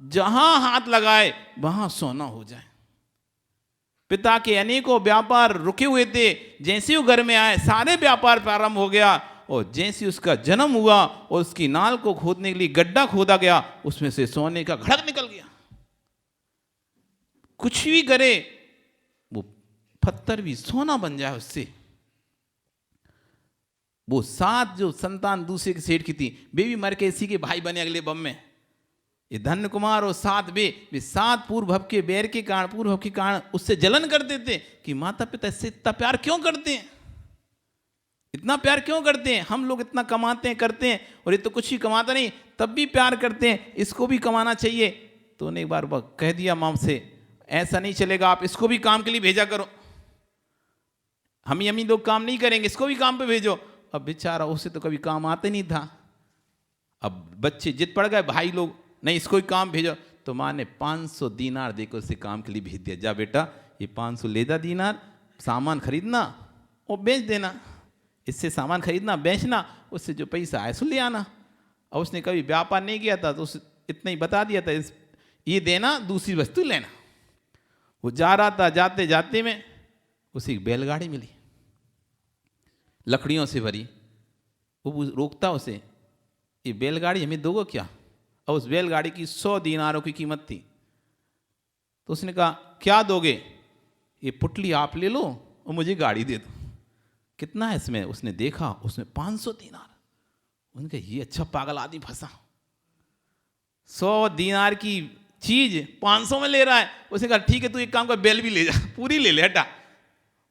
जहां हाथ लगाए वहां सोना हो जाए। पिता के अनेकों व्यापार रुके हुए थे, जैसे वो घर में आए सारे व्यापार प्रारंभ हो गया। और जैसे उसका जन्म हुआ और उसकी नाल को खोदने के लिए गड्ढा खोदा गया, उसमें से सोने का घड़क निकल गया। कुछ भी करे वो पत्थर भी सोना बन जाए उससे। वो 7 जो संतान दूसरे के सेठ की थी, वे भी मर के इसी के भाई बने अगले बम में। ये धन्य कुमार और 7 वे 7 पूर्व भव के बैर के कारण, पूर्व भव के कारण उससे जलन करते थे कि माता पिता इससे इतना प्यार क्यों करते हैं, इतना प्यार क्यों करते हैं। हम लोग इतना कमाते हैं करते हैं और ये तो कुछ ही कमाता नहीं, तब भी प्यार करते हैं, इसको भी कमाना चाहिए। तो उन्हें एक बार कह दिया माम से, ऐसा नहीं चलेगा, आप इसको भी काम के लिए भेजा करो। हम ही लोग काम नहीं करेंगे, इसको भी काम पे भेजो। अब बेचारा उसे तो कभी काम आते नहीं था। अब बच्चे जिद पड़ गए, भाई लोग नहीं इसको ही काम भेजो। तो माँ ने 500 दीनार देकर उसे काम के लिए भेज दिया। जा बेटा ये 500 ले जा दीनार, सामान खरीदना और बेच देना। इससे सामान खरीदना बेचना, उससे जो पैसा आए सो ले आना। और उसने कभी व्यापार नहीं किया था तो उस इतना ही बता दिया था, ये देना दूसरी वस्तु लेना। वो जा रहा था, जाते जाते में उसे एक बैलगाड़ी मिली लकड़ियों से भरी। वो रोकता उसे, ये बैलगाड़ी हमें दोगे क्या। और उस बैलगाड़ी की 100 दीनारों की कीमत थी। तो उसने कहा क्या दोगे, ये पुटली आप ले लो और मुझे गाड़ी दे दो। कितना है इसमें, उसने देखा उसमें 500 दीनार। उनका ये अच्छा पागल आदमी फंसा, 100 दीनार की चीज 500 में ले रहा है। उसने कहा ठीक है तू एक काम कर, बैल भी ले जा, पूरी ले ले हटा।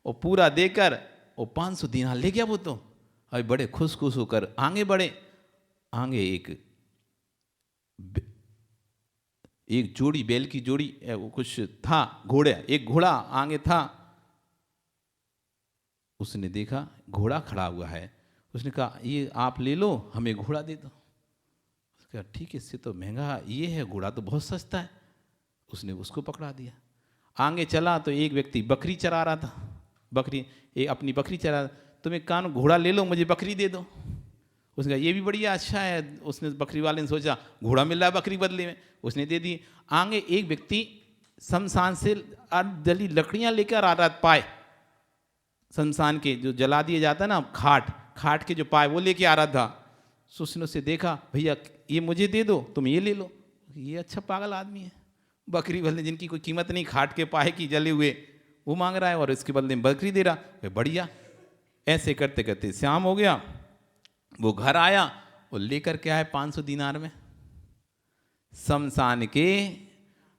और पूरा देकर वो 500 दीनार ले गया। वो तो अभी बड़े खुश होकर आगे बढ़े। आगे एक जोड़ी बैल की जोड़ी वो कुछ था, घोड़े, एक घोड़ा आगे था। उसने देखा घोड़ा खड़ा हुआ है। उसने कहा ये आप ले लो, हमें घोड़ा दे दो। उसने कहा ठीक है, इससे तो महंगा ये है, घोड़ा तो बहुत सस्ता है। उसने उसको पकड़ा दिया। आगे चला तो एक व्यक्ति बकरी चरा रहा था। अपनी बकरी चरा, तुम एक कान घोड़ा ले लो, मुझे बकरी दे दो। उसने कहा ये भी बढ़िया अच्छा है। उसने बकरी वाले ने सोचा घोड़ा मिल रहा है बकरी बदले में, उसने दे दी। आगे एक व्यक्ति शमशान से जली लकड़ियां लेकर आ रहा, पाए शमशान के जो जला दिए जाता है ना, खाट के जो पाए वो लेके आ रहा था। तो उसने उसे देखा, भैया ये मुझे दे दो, तुम ये ले लो। ये अच्छा पागल आदमी है, बकरी बदले जिनकी कोई कीमत नहीं, खाट के पाए की जले हुए वो मांग रहा है और इसके बदले में बकरी दे रहा। बढ़िया। ऐसे करते करते शाम हो गया। वो घर आया और लेकर के आए 500 दीनार में शमशान के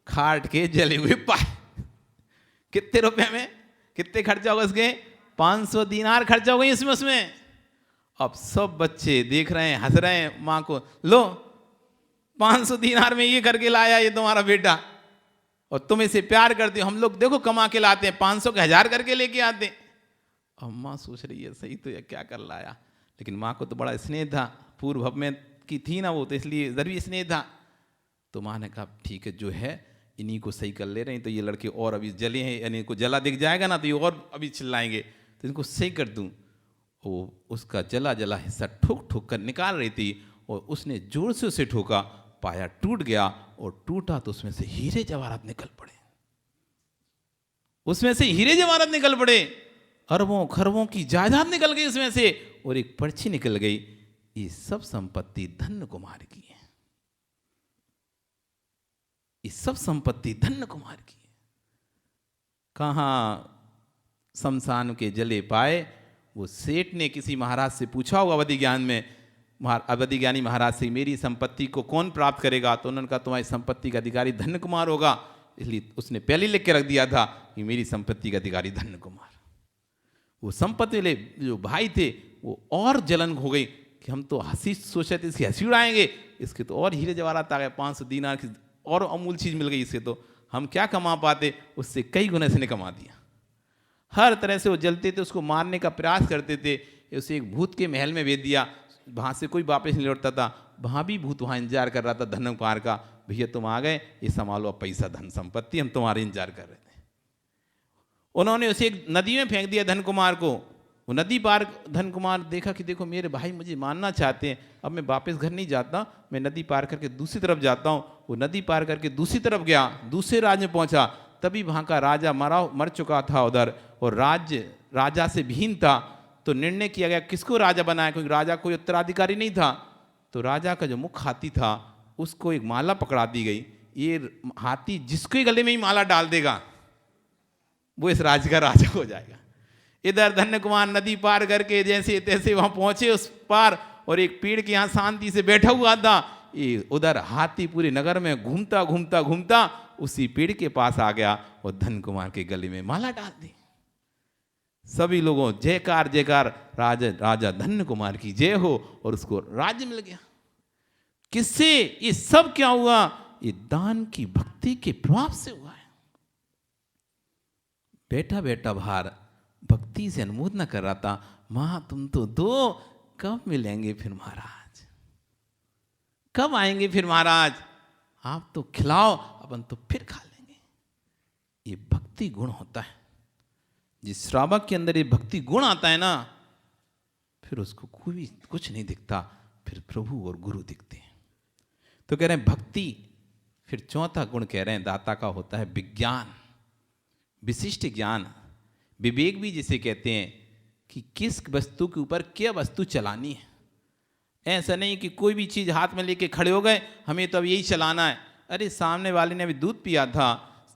खाट के जले हुए पाए। कितने रुपए में, कितने खर्चा होगा इसके, 500 दीनार खर्चा हो गई उसमें। अब सब बच्चे देख रहे हैं, हंस रहे हैं माँ को, लो 500 दीनार में ये करके लाया ये तुम्हारा बेटा, और तुम इसे प्यार करते हो। हम लोग देखो कमा के लाते हैं, 500 के 1000 करके लेके आते हैं। अब माँ सोच रही है सही तो ये क्या कर लाया, लेकिन माँ को तो बड़ा स्नेह था, पूर्व भव में की थी ना वो, तो इसलिए जरूरी स्नेह था। तो माँ ने कहा ठीक है, जो है इन्हीं को सही कर ले रहे हैं, तो ये लड़के और अभी जले हैं, यानी इनको जला दिख जाएगा ना तो ये और अभी चिल्लाएंगे, तो इनको सही कर दूं। वो उसका जला हिस्सा ठोक कर निकाल रही थी और उसने जोर से उसे ठोका, पाया टूट गया, और टूटा तो उसमें से हीरे जवाहरात निकल पड़े, उसमें से हीरे जवाहरात निकल पड़े, अरबों खरबों की जायदाद निकल गई उसमें से, और एक पर्ची निकल गई। ये सब संपत्ति धन्य कुमार की है, ये सब संपत्ति धन्य कुमार की है। कहाँ शमशान के जले पाए। वो सेठ ने किसी महाराज से पूछा होगा अवधि ज्ञान में, अवधि ज्ञानी महाराज से, मेरी संपत्ति को कौन प्राप्त करेगा? तो उन्होंने कहा तुम्हारी संपत्ति का अधिकारी धन्य कुमार होगा। इसलिए उसने पहले लिख के रख दिया था कि मेरी संपत्ति का अधिकारी धन्य कुमार। वो संपत्ति वाले जो भाई थे वो और जलन हो गई कि हम तो हंसी सोचे थे, इसकी हंसी उड़ाएंगे, इसके तो और हीरे जवाहरात आ गए, 500 दीनार की और अमूल चीज़ मिल गई, इससे तो हम क्या कमा पाते, उससे कई गुना इसने कमा दिया। हर तरह से वो जलते थे, उसको मारने का प्रयास करते थे। उसे एक भूत के महल में भेज दिया, वहाँ से कोई वापस नहीं लौटता था। वहाँ भी भूत वहाँ इंतजार कर रहा था धन्य कुमार का, भैया तुम आ गए, ये संभालो अब पैसा धन संपत्ति, हम तुम्हारे इंतजार कर रहे थे। उन्होंने उसे एक नदी में फेंक दिया धन कुमार को। वो नदी पार धन कुमार देखा कि देखो मेरे भाई मुझे मारना चाहते हैं, अब मैं वापस घर नहीं जाता, मैं नदी पार करके दूसरी तरफ जाता हूँ। वो नदी पार करके दूसरी तरफ गया, दूसरे राज्य में पहुंचा, तभी वहाँ का राजा मर चुका था उधर, और राजा से भीन था। तो निर्णय किया गया किसको राजा बनाया, क्योंकि राजा कोई उत्तराधिकारी नहीं था। तो राजा का जो मुख्य हाथी था उसको एक माला पकड़ा दी गई, ये हाथी जिसके गले में ही माला डाल देगा वो इस राज्य का राजा हो जाएगा। इधर धन्य कुमार नदी पार करके जैसे तैसे वहां पहुंचे उस पार, और एक पेड़ के यहाँ शांति से बैठा हुआ था। ये उधर हाथी पूरे नगर में घूमता घूमता घूमता उसी पेड़ के पास आ गया और धन्य कुमार के गले में माला डाल दी। सभी लोगों जयकार जयकार, राजा धन्य कुमार की जय हो, और उसको राज्य मिल गया। किससे ये सब क्या हुआ? ये दान की भक्ति के प्रभाव से हुआ है। बैठा बैठा बाहर भक्ति से अनुमोदन कर रहा था, मां तुम तो दो, कब मिलेंगे फिर महाराज, कब आएंगे फिर महाराज, आप तो खिलाओ, अपन तो फिर खा लेंगे। ये भक्ति गुण होता है। जिस श्रावक के अंदर ये भक्ति गुण आता है ना, फिर उसको कोई कुछ नहीं दिखता, फिर प्रभु और गुरु दिखते हैं। तो कह रहे हैं भक्ति। फिर चौथा गुण कह रहे हैं दाता का होता है विज्ञान, विशिष्ट ज्ञान। विवेक भी जिसे कहते हैं कि किस वस्तु के ऊपर क्या वस्तु चलानी है। ऐसा नहीं कि कोई भी चीज़ हाथ में लेके खड़े हो गए, हमें तो अब यही चलाना है। अरे सामने वाले ने अभी दूध पिया था,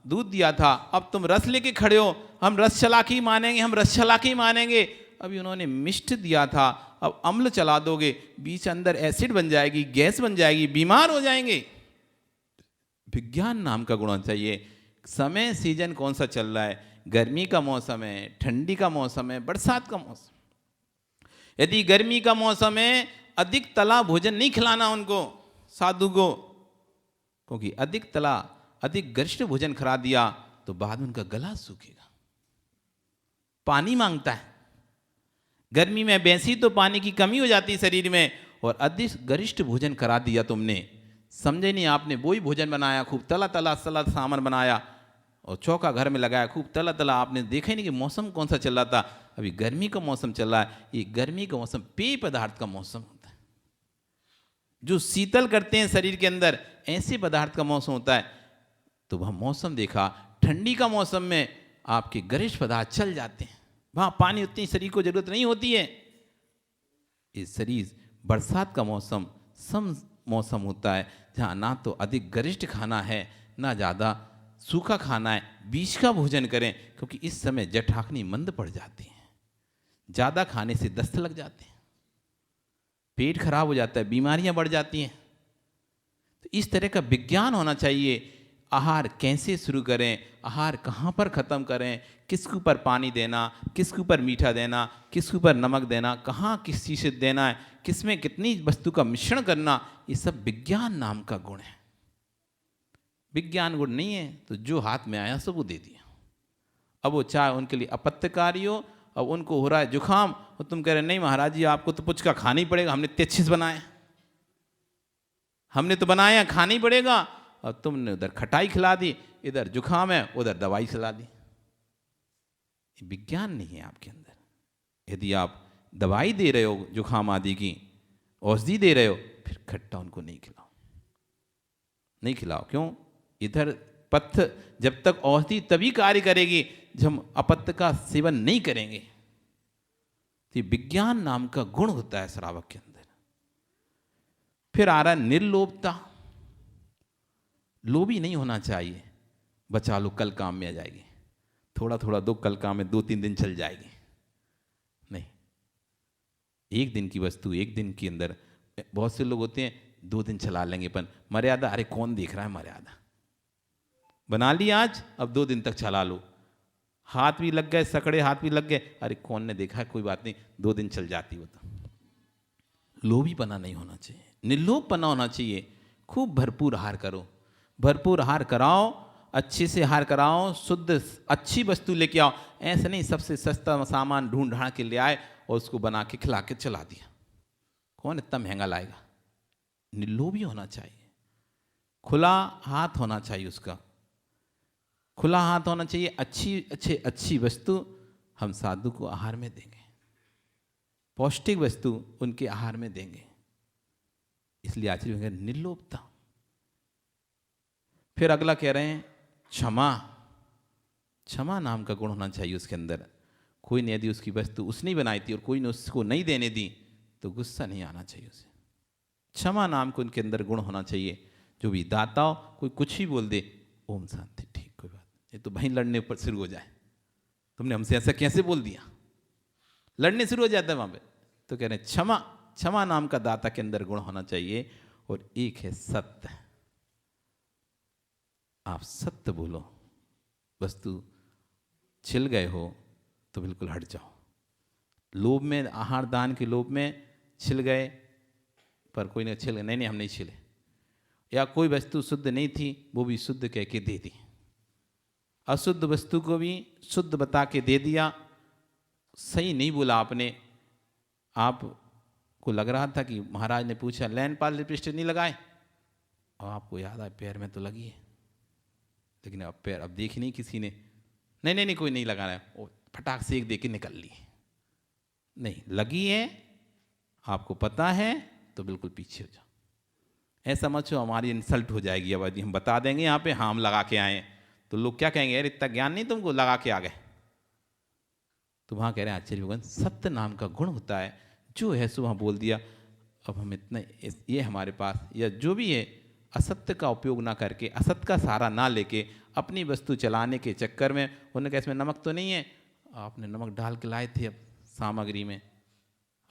दूध दिया था, अब तुम रस लेके खड़े हो, हम रस चला के ही मानेंगे, हम रस चला के ही मानेंगे। अभी उन्होंने मिष्ट दिया था, अब अम्ल चला दोगे, बीच अंदर एसिड बन जाएगी, गैस बन जाएगी, बीमार हो जाएंगे। विज्ञान नाम का गुण होना चाहिए। समय सीजन कौन सा चल रहा है, गर्मी का मौसम है, ठंडी का मौसम है, बरसात का मौसम। यदि गर्मी का मौसम है, अधिक तला भोजन नहीं खिलाना उनको, साधु को, क्योंकि अधिक गरिष्ठ भोजन खिला दिया तो बाद में उनका गला सूखेगा। पानी मांगता है, गर्मी में वैसी तो पानी की कमी हो जाती है शरीर में, और अधिक गरिष्ठ भोजन करा दिया तुमने, समझे नहीं आपने, वही भोजन बनाया, खूब तला सामान बनाया और चौका घर में लगाया, खूब तला। आपने देखा ही नहीं कि मौसम कौन सा चल रहा था। अभी गर्मी का मौसम चल रहा है, ये गर्मी का मौसम पेय पदार्थ का मौसम होता है, जो शीतल करते हैं शरीर के अंदर, ऐसे पदार्थ का मौसम होता है। तो वह मौसम देखा, ठंडी का मौसम में आपके गरिष्ठ पदार्थ चल जाते हैं, वहाँ पानी उतनी शरीर को जरूरत नहीं होती है। इस शरीर बरसात का मौसम सम मौसम होता है, जहाँ ना तो अधिक गरिष्ठ खाना है, ना ज़्यादा सूखा खाना है, बीच का भोजन करें, क्योंकि इस समय जठराग्नि मंद पड़ जाती है, ज़्यादा खाने से दस्त लग जाते हैं, पेट खराब हो जाता है, बीमारियां बढ़ जाती हैं। तो इस तरह का विज्ञान होना चाहिए। आहार कैसे शुरू करें, आहार कहाँ पर ख़त्म करें, किसके ऊपर पानी देना, किसके ऊपर मीठा देना, किसके ऊपर नमक देना, कहाँ किस चीज़ से देना है, किस में कितनी वस्तु का मिश्रण करना, ये सब विज्ञान नाम का गुण है। विज्ञान गुण नहीं है तो जो हाथ में आया सब वो दे दिया। अब वो चाहे उनके लिए अपत्यकारी हो, अब उनको हो रहा है जुखाम, और तुम कह रहे नहीं महाराज जी आपको तो पुचका खाना ही पड़ेगा, हमने इतने अच्छे से बनाया, हमने तो बनाया, खाना ही पड़ेगा। और तुमने उधर खटाई खिला दी, इधर जुखाम है, उधर दवाई खिला दी। विज्ञान नहीं है आपके अंदर। यदि आप दवाई दे रहे हो जुखाम आदि की, औषधि दे रहे हो, फिर खट्टा उनको नहीं खिलाओ। नहीं खिलाओ। क्यों? इधर पथ्य जब तक औषधि तभी कार्य करेगी जब हम अपत्य का सेवन नहीं करेंगे। तो ये विज्ञान नाम का गुण होता है श्रावक के अंदर। फिर आ रहा है निर्लोभता। लोभी नहीं होना चाहिए। बचा लो, कल काम में आ जाएगी। थोड़ा थोड़ा दो, कल काम में 2-3 दिन चल जाएगी। नहीं, एक दिन की वस्तु एक दिन के अंदर। बहुत से लोग होते हैं 2 दिन चला लेंगे, पर मर्यादा, अरे कौन देख रहा है, मर्यादा बना ली आज, अब 2 दिन तक चला लो। हाथ भी लग गए, सकड़े हाथ भी लग गए, अरे कौन ने देखा है, कोई बात नहीं, 2 दिन चल जाती वो तो। लोभीपना नहीं होना चाहिए, निर्लोभपना होना चाहिए। खूब भरपूर आहार करो, भरपूर आहार कराओ, अच्छे से आहार कराओ, शुद्ध अच्छी वस्तु लेके आओ। ऐसे नहीं सबसे सस्ता सामान ढूंढ ढांड के ले आए और उसको बना के खिला के चला दिया। कौन इतना महंगा लाएगा? निर्लोभी होना चाहिए, खुला हाथ होना चाहिए, उसका खुला हाथ होना चाहिए। अच्छी वस्तु हम साधु को आहार में देंगे, पौष्टिक वस्तु उनके आहार में देंगे। इसलिए आचार्य कह निर्लोभता। फिर अगला कह रहे हैं क्षमा। क्षमा नाम का गुण होना चाहिए उसके अंदर। कोई ने यदि उसकी वस्तु उसने ही बनाई थी और कोई ने उसको नहीं देने दी तो गुस्सा नहीं आना चाहिए उसे। क्षमा नाम को उनके अंदर गुण होना चाहिए। जो भी दाता हो, कोई कुछ ही बोल दे, ओम शांति, ठीक, कोई बात नहीं, ये तो भाई लड़ने पर शुरू हो जाए, तुमने हमसे ऐसा कैसे बोल दिया, लड़ने शुरू हो जाता है वहां पे। तो कह रहे हैं क्षमा। क्षमा नाम का दाता के अंदर गुण होना चाहिए। और एक है सत्य। आप सत्य बोलो। वस्तु छिल गए हो तो बिल्कुल हट जाओ। लोभ में, आहार दान के लोभ में छिल गए, पर कोई नहीं छिल गए, नहीं हम नहीं छिले, या कोई वस्तु शुद्ध नहीं थी वो भी शुद्ध कह के दे दी, अशुद्ध वस्तु को भी शुद्ध बता के दे दिया। सही नहीं बोला आपने। आपको लग रहा था कि महाराज ने पूछा लैन पाल लिपस्टिक नहीं लगाए, और आपको याद आया पैर में तो लगी है, लेकिन अब पैर अब देखी नहीं किसी ने, नहीं कोई नहीं लगा रहा है, वो फटाक से एक दे के निकल ली। नहीं लगी है, आपको पता है, तो बिल्कुल पीछे हो जाओ। ऐसा समझो हमारी इंसल्ट हो जाएगी। अब यदि हम बता देंगे यहाँ पे हाँ हम लगा के आए, तो लोग क्या कहेंगे, यार इतना ज्ञान नहीं तुमको, लगा के आ गए। तो वहाँ कह रहे हैं आचार्य भगवान सत्य नाम का गुण होता है। जो है सो वहाँ बोल दिया। अब हम इतना ये हमारे पास, या जो भी है, असत्य का उपयोग ना करके, असत्य का सहारा ना लेके अपनी वस्तु चलाने के चक्कर में, उन्होंने कहा इसमें नमक तो नहीं है, आपने नमक डाल के लाए थे अब सामग्री में,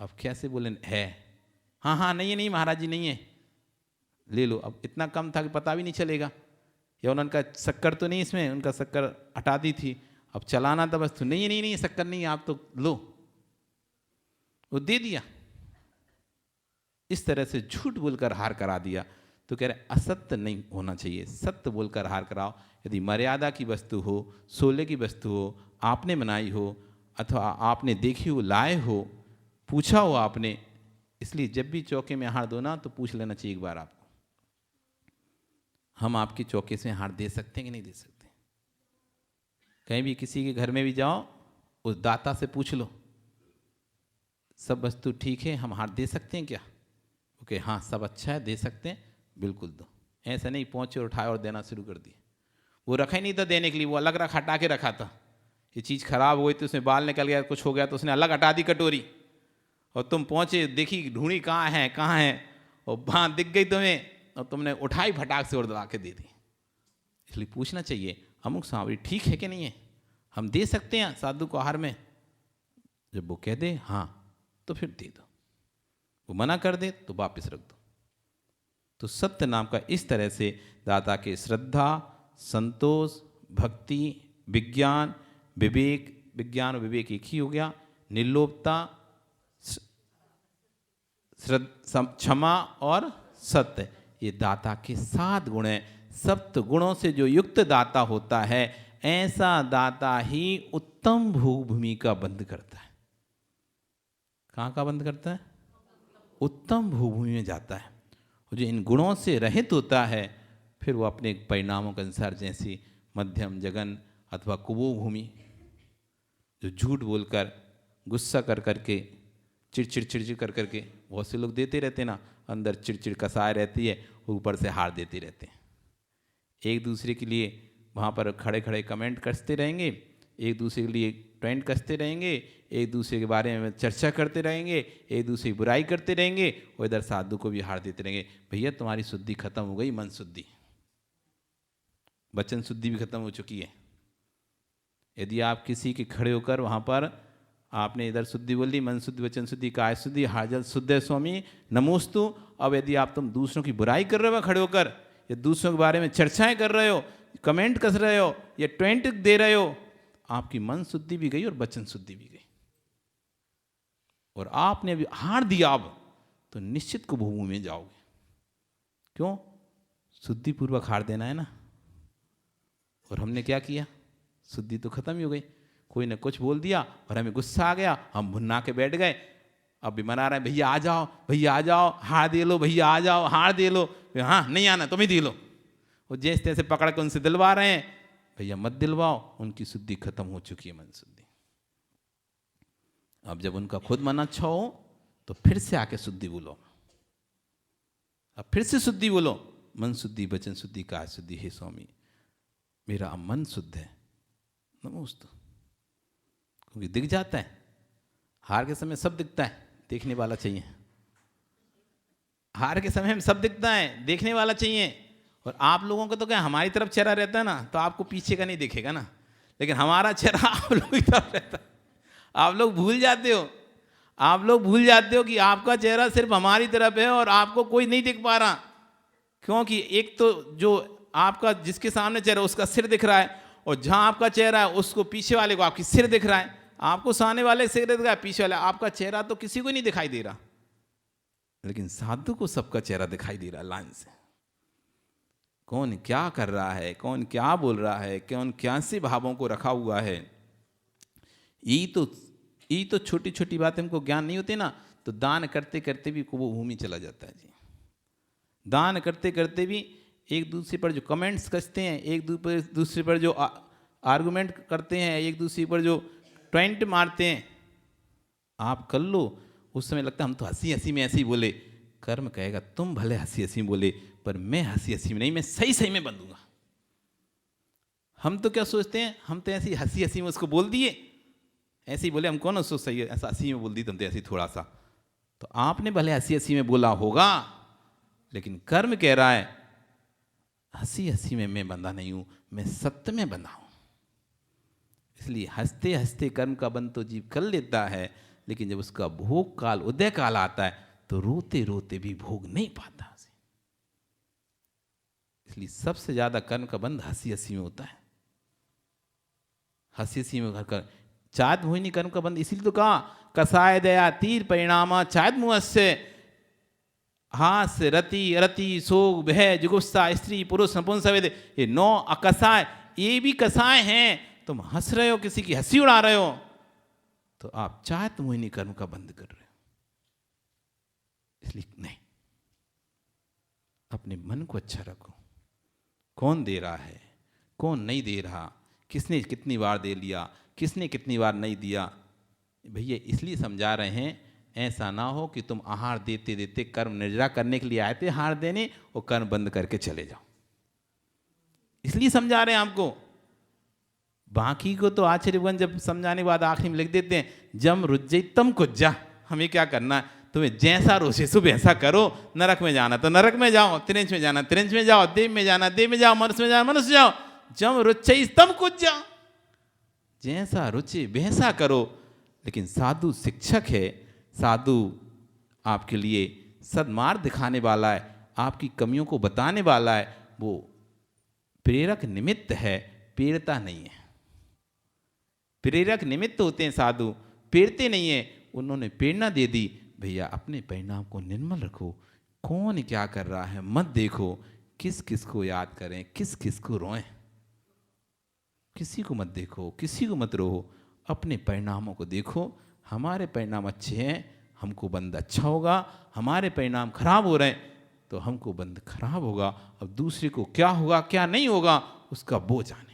अब कैसे बोले है, हाँ नहीं महाराज जी नहीं है, ले लो। अब इतना कम था कि पता भी नहीं चलेगा, या उनका शक्कर तो नहीं इसमें, उनका शक्कर हटा दी थी, अब चलाना था वस्तु, नहीं शक्कर नहीं, आप तो लो, वो दे दिया। इस तरह से झूठ बोलकर हार करा दिया। तो कह रहे असत्य नहीं होना चाहिए, सत्य बोलकर हार कराओ। यदि मर्यादा की वस्तु हो, सोले की वस्तु हो, आपने बनाई हो, अथवा आपने देखी हो, लाए हो, पूछा हो आपने, इसलिए जब भी चौके में हार दो ना, तो पूछ लेना चाहिए एक बार आपको, हम आपके चौके से हार दे सकते हैं कि नहीं दे सकते। कहीं भी किसी के घर में भी जाओ, उस दाता से पूछ लो, सब वस्तु ठीक है, हम हार दे सकते हैं क्या? ओके हाँ सब अच्छा है, दे सकते हैं, बिल्कुल दो। ऐसा नहीं पहुंचे और उठाए और देना शुरू कर दिए। वो रखा ही नहीं था देने के लिए, वो अलग रखा, हटा के रखा था। ये चीज़ खराब हो गई तो उसमें बाल निकल गया, कुछ हो गया तो उसने अलग हटा दी कटोरी, और तुम पहुंचे, देखी ढूंढी कहाँ है, और वहाँ दिख गई तुम्हें, और तुमने उठाई फटाक से और दबा के दे दी। इसलिए पूछना चाहिए अमुक सामग्री ठीक है कि नहीं है, हम दे सकते हैं साधु को आहार में। जब वो कह दे हाँ तो फिर दे दो, वो मना कर दे तो वापस रख दो। तो सत्य नाम का इस तरह से दाता के श्रद्धा, संतोष, भक्ति, विज्ञान, विवेक, विज्ञान और विवेक एक ही हो गया, निर्लोभता, क्षमा और सत्य, ये दाता के 7 गुण हैं। सप्त गुणों से जो युक्त दाता होता है, ऐसा दाता ही उत्तम भूमि का बंध करता है। कहाँ का बंध करता है? उत्तम भूमि में जाता है। और जो इन गुणों से रहित होता है, फिर वो अपने परिणामों के अनुसार, जैसे मध्यम, जगन अथवा कुबो भूमि, जो झूठ बोलकर, गुस्सा कर करके, चिड़चिड़ कर करके, बहुत से लोग देते रहते ना, अंदर चिड़चिड़ कसाए रहती है, ऊपर से हार देते रहते हैं। एक दूसरे के लिए वहाँ पर खड़े खड़े कमेंट करते रहेंगे, एक दूसरे के लिए ट्रेंड कसते रहेंगे, एक दूसरे के बारे में चर्चा करते रहेंगे, एक दूसरे की बुराई करते रहेंगे और इधर साधु को भी हार देते रहेंगे। भैया तुम्हारी शुद्धि खत्म हो गई, मन शुद्धि, वचन शुद्धि भी खत्म हो चुकी है। यदि आप किसी के खड़े होकर वहाँ पर आपने इधर शुद्धि बोल दी, मन शुद्धि, वचन शुद्धि, काय शुद्धि, हाजल शुद्ध स्वामी नमोस्तु। अब यदि आप तुम दूसरों की बुराई कर रहे हो खड़े होकर, या दूसरों के बारे में चर्चाएं कर रहे हो, कमेंट कस रहे हो, या ट्वेंट दे रहे हो, आपकी मन शुद्धि भी गई और वचन शुद्धि भी गई। और आपने अभी हार दिया अब तो निश्चित को भूमि में जाओगे। क्यों? शुद्धि पूर्वक हार देना है ना। और हमने क्या किया? शुद्धि तो खत्म ही हो गई। कोई ने कुछ बोल दिया और हमें गुस्सा आ गया, हम भुन्ना के बैठ गए। अब भी मना रहे हैं, भैया आ जाओ, भैया आ जाओ, हार दे लो, भैया आ जाओ, हार दे लो। हाँ नहीं आना, तुम ही दे लो। वो जैसे तैसे पकड़ के उनसे दिलवा रहे हैं। भैया मत दिलवाओ, उनकी शुद्धि खत्म हो चुकी है, मन शुद्धि। अब जब उनका खुद मन अच्छा हो तो फिर से आके शुद्धि बोलो। अब फिर से शुद्धि बोलो, मन शुद्धि, वचन शुद्धि, काय शुद्धि। हे स्वामी मेरा अब मन शुद्ध है, नमोस्तु। क्योंकि दिख जाता है, हार के समय सब दिखता है, देखने वाला चाहिए। हार के समय में सब दिखता है, देखने वाला चाहिए। और आप लोगों को तो क्या हमारी तरफ चेहरा रहता है ना, तो आपको पीछे का नहीं दिखेगा ना, लेकिन हमारा चेहरा आप लोगों की तरफ रहता है। आप लोग भूल जाते हो, आप लोग भूल जाते हो कि आपका चेहरा सिर्फ हमारी तरफ है और आपको कोई नहीं दिख पा रहा। क्योंकि एक तो जो आपका जिसके सामने चेहरा उसका सिर दिख रहा है, और जहां आपका चेहरा है उसको पीछे वाले को आपकी सिर दिख रहा है। आपको सामने वाले सिर दिख रहा है, पीछे वाले आपका चेहरा तो किसी को नहीं दिखाई दे रहा, लेकिन साधु को सबका चेहरा दिखाई दे रहा है लाइन से। कौन क्या कर रहा है, कौन क्या बोल रहा है, कौन क्या से भावों को रखा हुआ है। ये तो छोटी छोटी बात हमको ज्ञान नहीं होती ना, तो दान करते करते भी वो भूमि चला जाता है जी। दान करते करते भी एक दूसरे पर जो कमेंट्स कसते हैं, एक दूसरे पर जो आर्गुमेंट करते हैं, एक दूसरे पर जो ट्वेंट मारते हैं, आप कर लो। उस समय लगता है हम तो हंसी हंसी में ऐसे ही बोले। कर्म कहेगा तुम भले हंसी हंसी में बोले, पर मैं हंसी हंसी में नहीं, मैं सही सही में बंधूंगा। हम तो क्या सोचते हैं, हम तो ऐसी हंसी हंसी में उसको बोल दिए, ऐसे ही बोले, हम कौन उसको सही ऐसा हंसी में बोल दी तुम तो ऐसे थोड़ा सा। तो आपने भले हंसी हंसी में बोला होगा, लेकिन कर्म कह रहा है हंसी हंसी में मैं बंधा नहीं हूं, मैं सत्य में बंधा हूं। इसलिए हंसते हंसते कर्म का बंध तो जीव कर लेता है, लेकिन जब उसका भोग काल, उदय काल आता है, तो रोते रोते भी भोग नहीं पाता उसे। इसलिए सबसे ज्यादा कर्म का बंध हंसी हंसी में होता है। हंसी हंसी में घर कर चाद मोहिनी कर्म का बंध। इसीलिए तो कहा कसाय दया तीर परिणाम चाद मुह से हास रति रति सोग भय जुगुप्सा स्त्री पुरुष नपुंसक, ये 9 अकसाय, ये भी कसाय हैं। तुम हंस रहे हो, किसी की हंसी उड़ा रहे हो, तो आप चाहत मोहिनी कर्म का बंद कर रहे हो। इसलिए नहीं, अपने मन को अच्छा रखो। कौन दे रहा है, कौन नहीं दे रहा, किसने कितनी बार दे लिया, किसने कितनी बार नहीं दिया। भैया इसलिए समझा रहे हैं, ऐसा ना हो कि तुम आहार देते देते कर्म निर्जरा करने के लिए आए थे हार देने, और कर्म बंद करके चले जाओ। इसलिए समझा रहे हैं आपको। बाकी को तो आचार्यगण जब समझाने के बाद आखिरी में लिख देते हैं, जम रुज्जैतम कुज्जा। हमें क्या करना है, तुम्हें जैसा रोशेसु वैसा करो। नरक में जाना तो नरक में जाओ, त्रिंच में जाना त्रिंच में जाओ, देव में जाना देव में जाओ, मनुष्य में जाना मनुष्य जाओ। जम रुच्चैतम कुज्जा, जैसा रुचि वैसा करो। लेकिन साधु शिक्षक है, साधु आपके लिए सद्मार्ग दिखाने वाला है, आपकी कमियों को बताने वाला है। वो प्रेरक निमित्त है, प्रेरता नहीं है। प्रेरक निमित्त होते हैं साधु, प्रेरते नहीं है। उन्होंने प्रेरणा दे दी, भैया अपने परिणाम को निर्मल रखो। कौन क्या कर रहा है मत देखो, किस किस को याद करें, किस किस को रोएं, किसी को मत देखो, किसी को मत रोहो, अपने परिणामों को देखो। हमारे परिणाम अच्छे हैं, हमको बंद अच्छा होगा। हमारे परिणाम खराब हो रहे हैं, तो हमको बंद खराब होगा। अब दूसरे को क्या होगा क्या नहीं होगा, उसका वो जाने।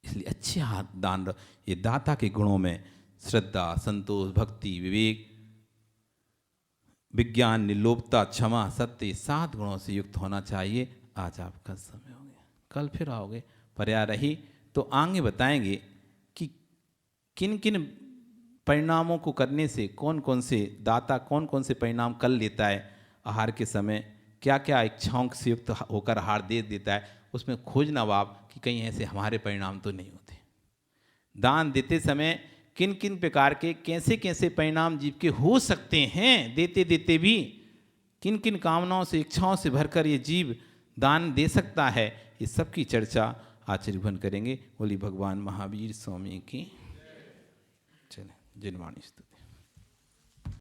इसलिए अच्छे हाथ दान, ये दाता के गुणों में श्रद्धा, संतोष, भक्ति, विवेक, विज्ञान, निर्लोभता, क्षमा, सत्य, 7 गुणों से युक्त होना चाहिए। आज आपका समय हो गया, कल फिर आओगे। पर्याय रही तो आगे बताएंगे कि किन किन परिणामों को करने से कौन कौन से दाता कौन कौन से परिणाम कर लेता है आहार के समय, क्या क्या इच्छाओं से युक्त होकर आहार दे देता है, उसमें खोजना बाप कि कहीं ऐसे हमारे परिणाम तो नहीं होते। दान देते समय किन किन प्रकार के कैसे कैसे परिणाम जीव के हो सकते हैं, देते देते भी किन किन कामनाओं से इच्छाओं से भरकर ये जीव दान दे सकता है, इस सब की चर्चा आचार्य भगवान करेंगे। बोली भगवान महावीर स्वामी की। चले जिनवाणी स्तुति।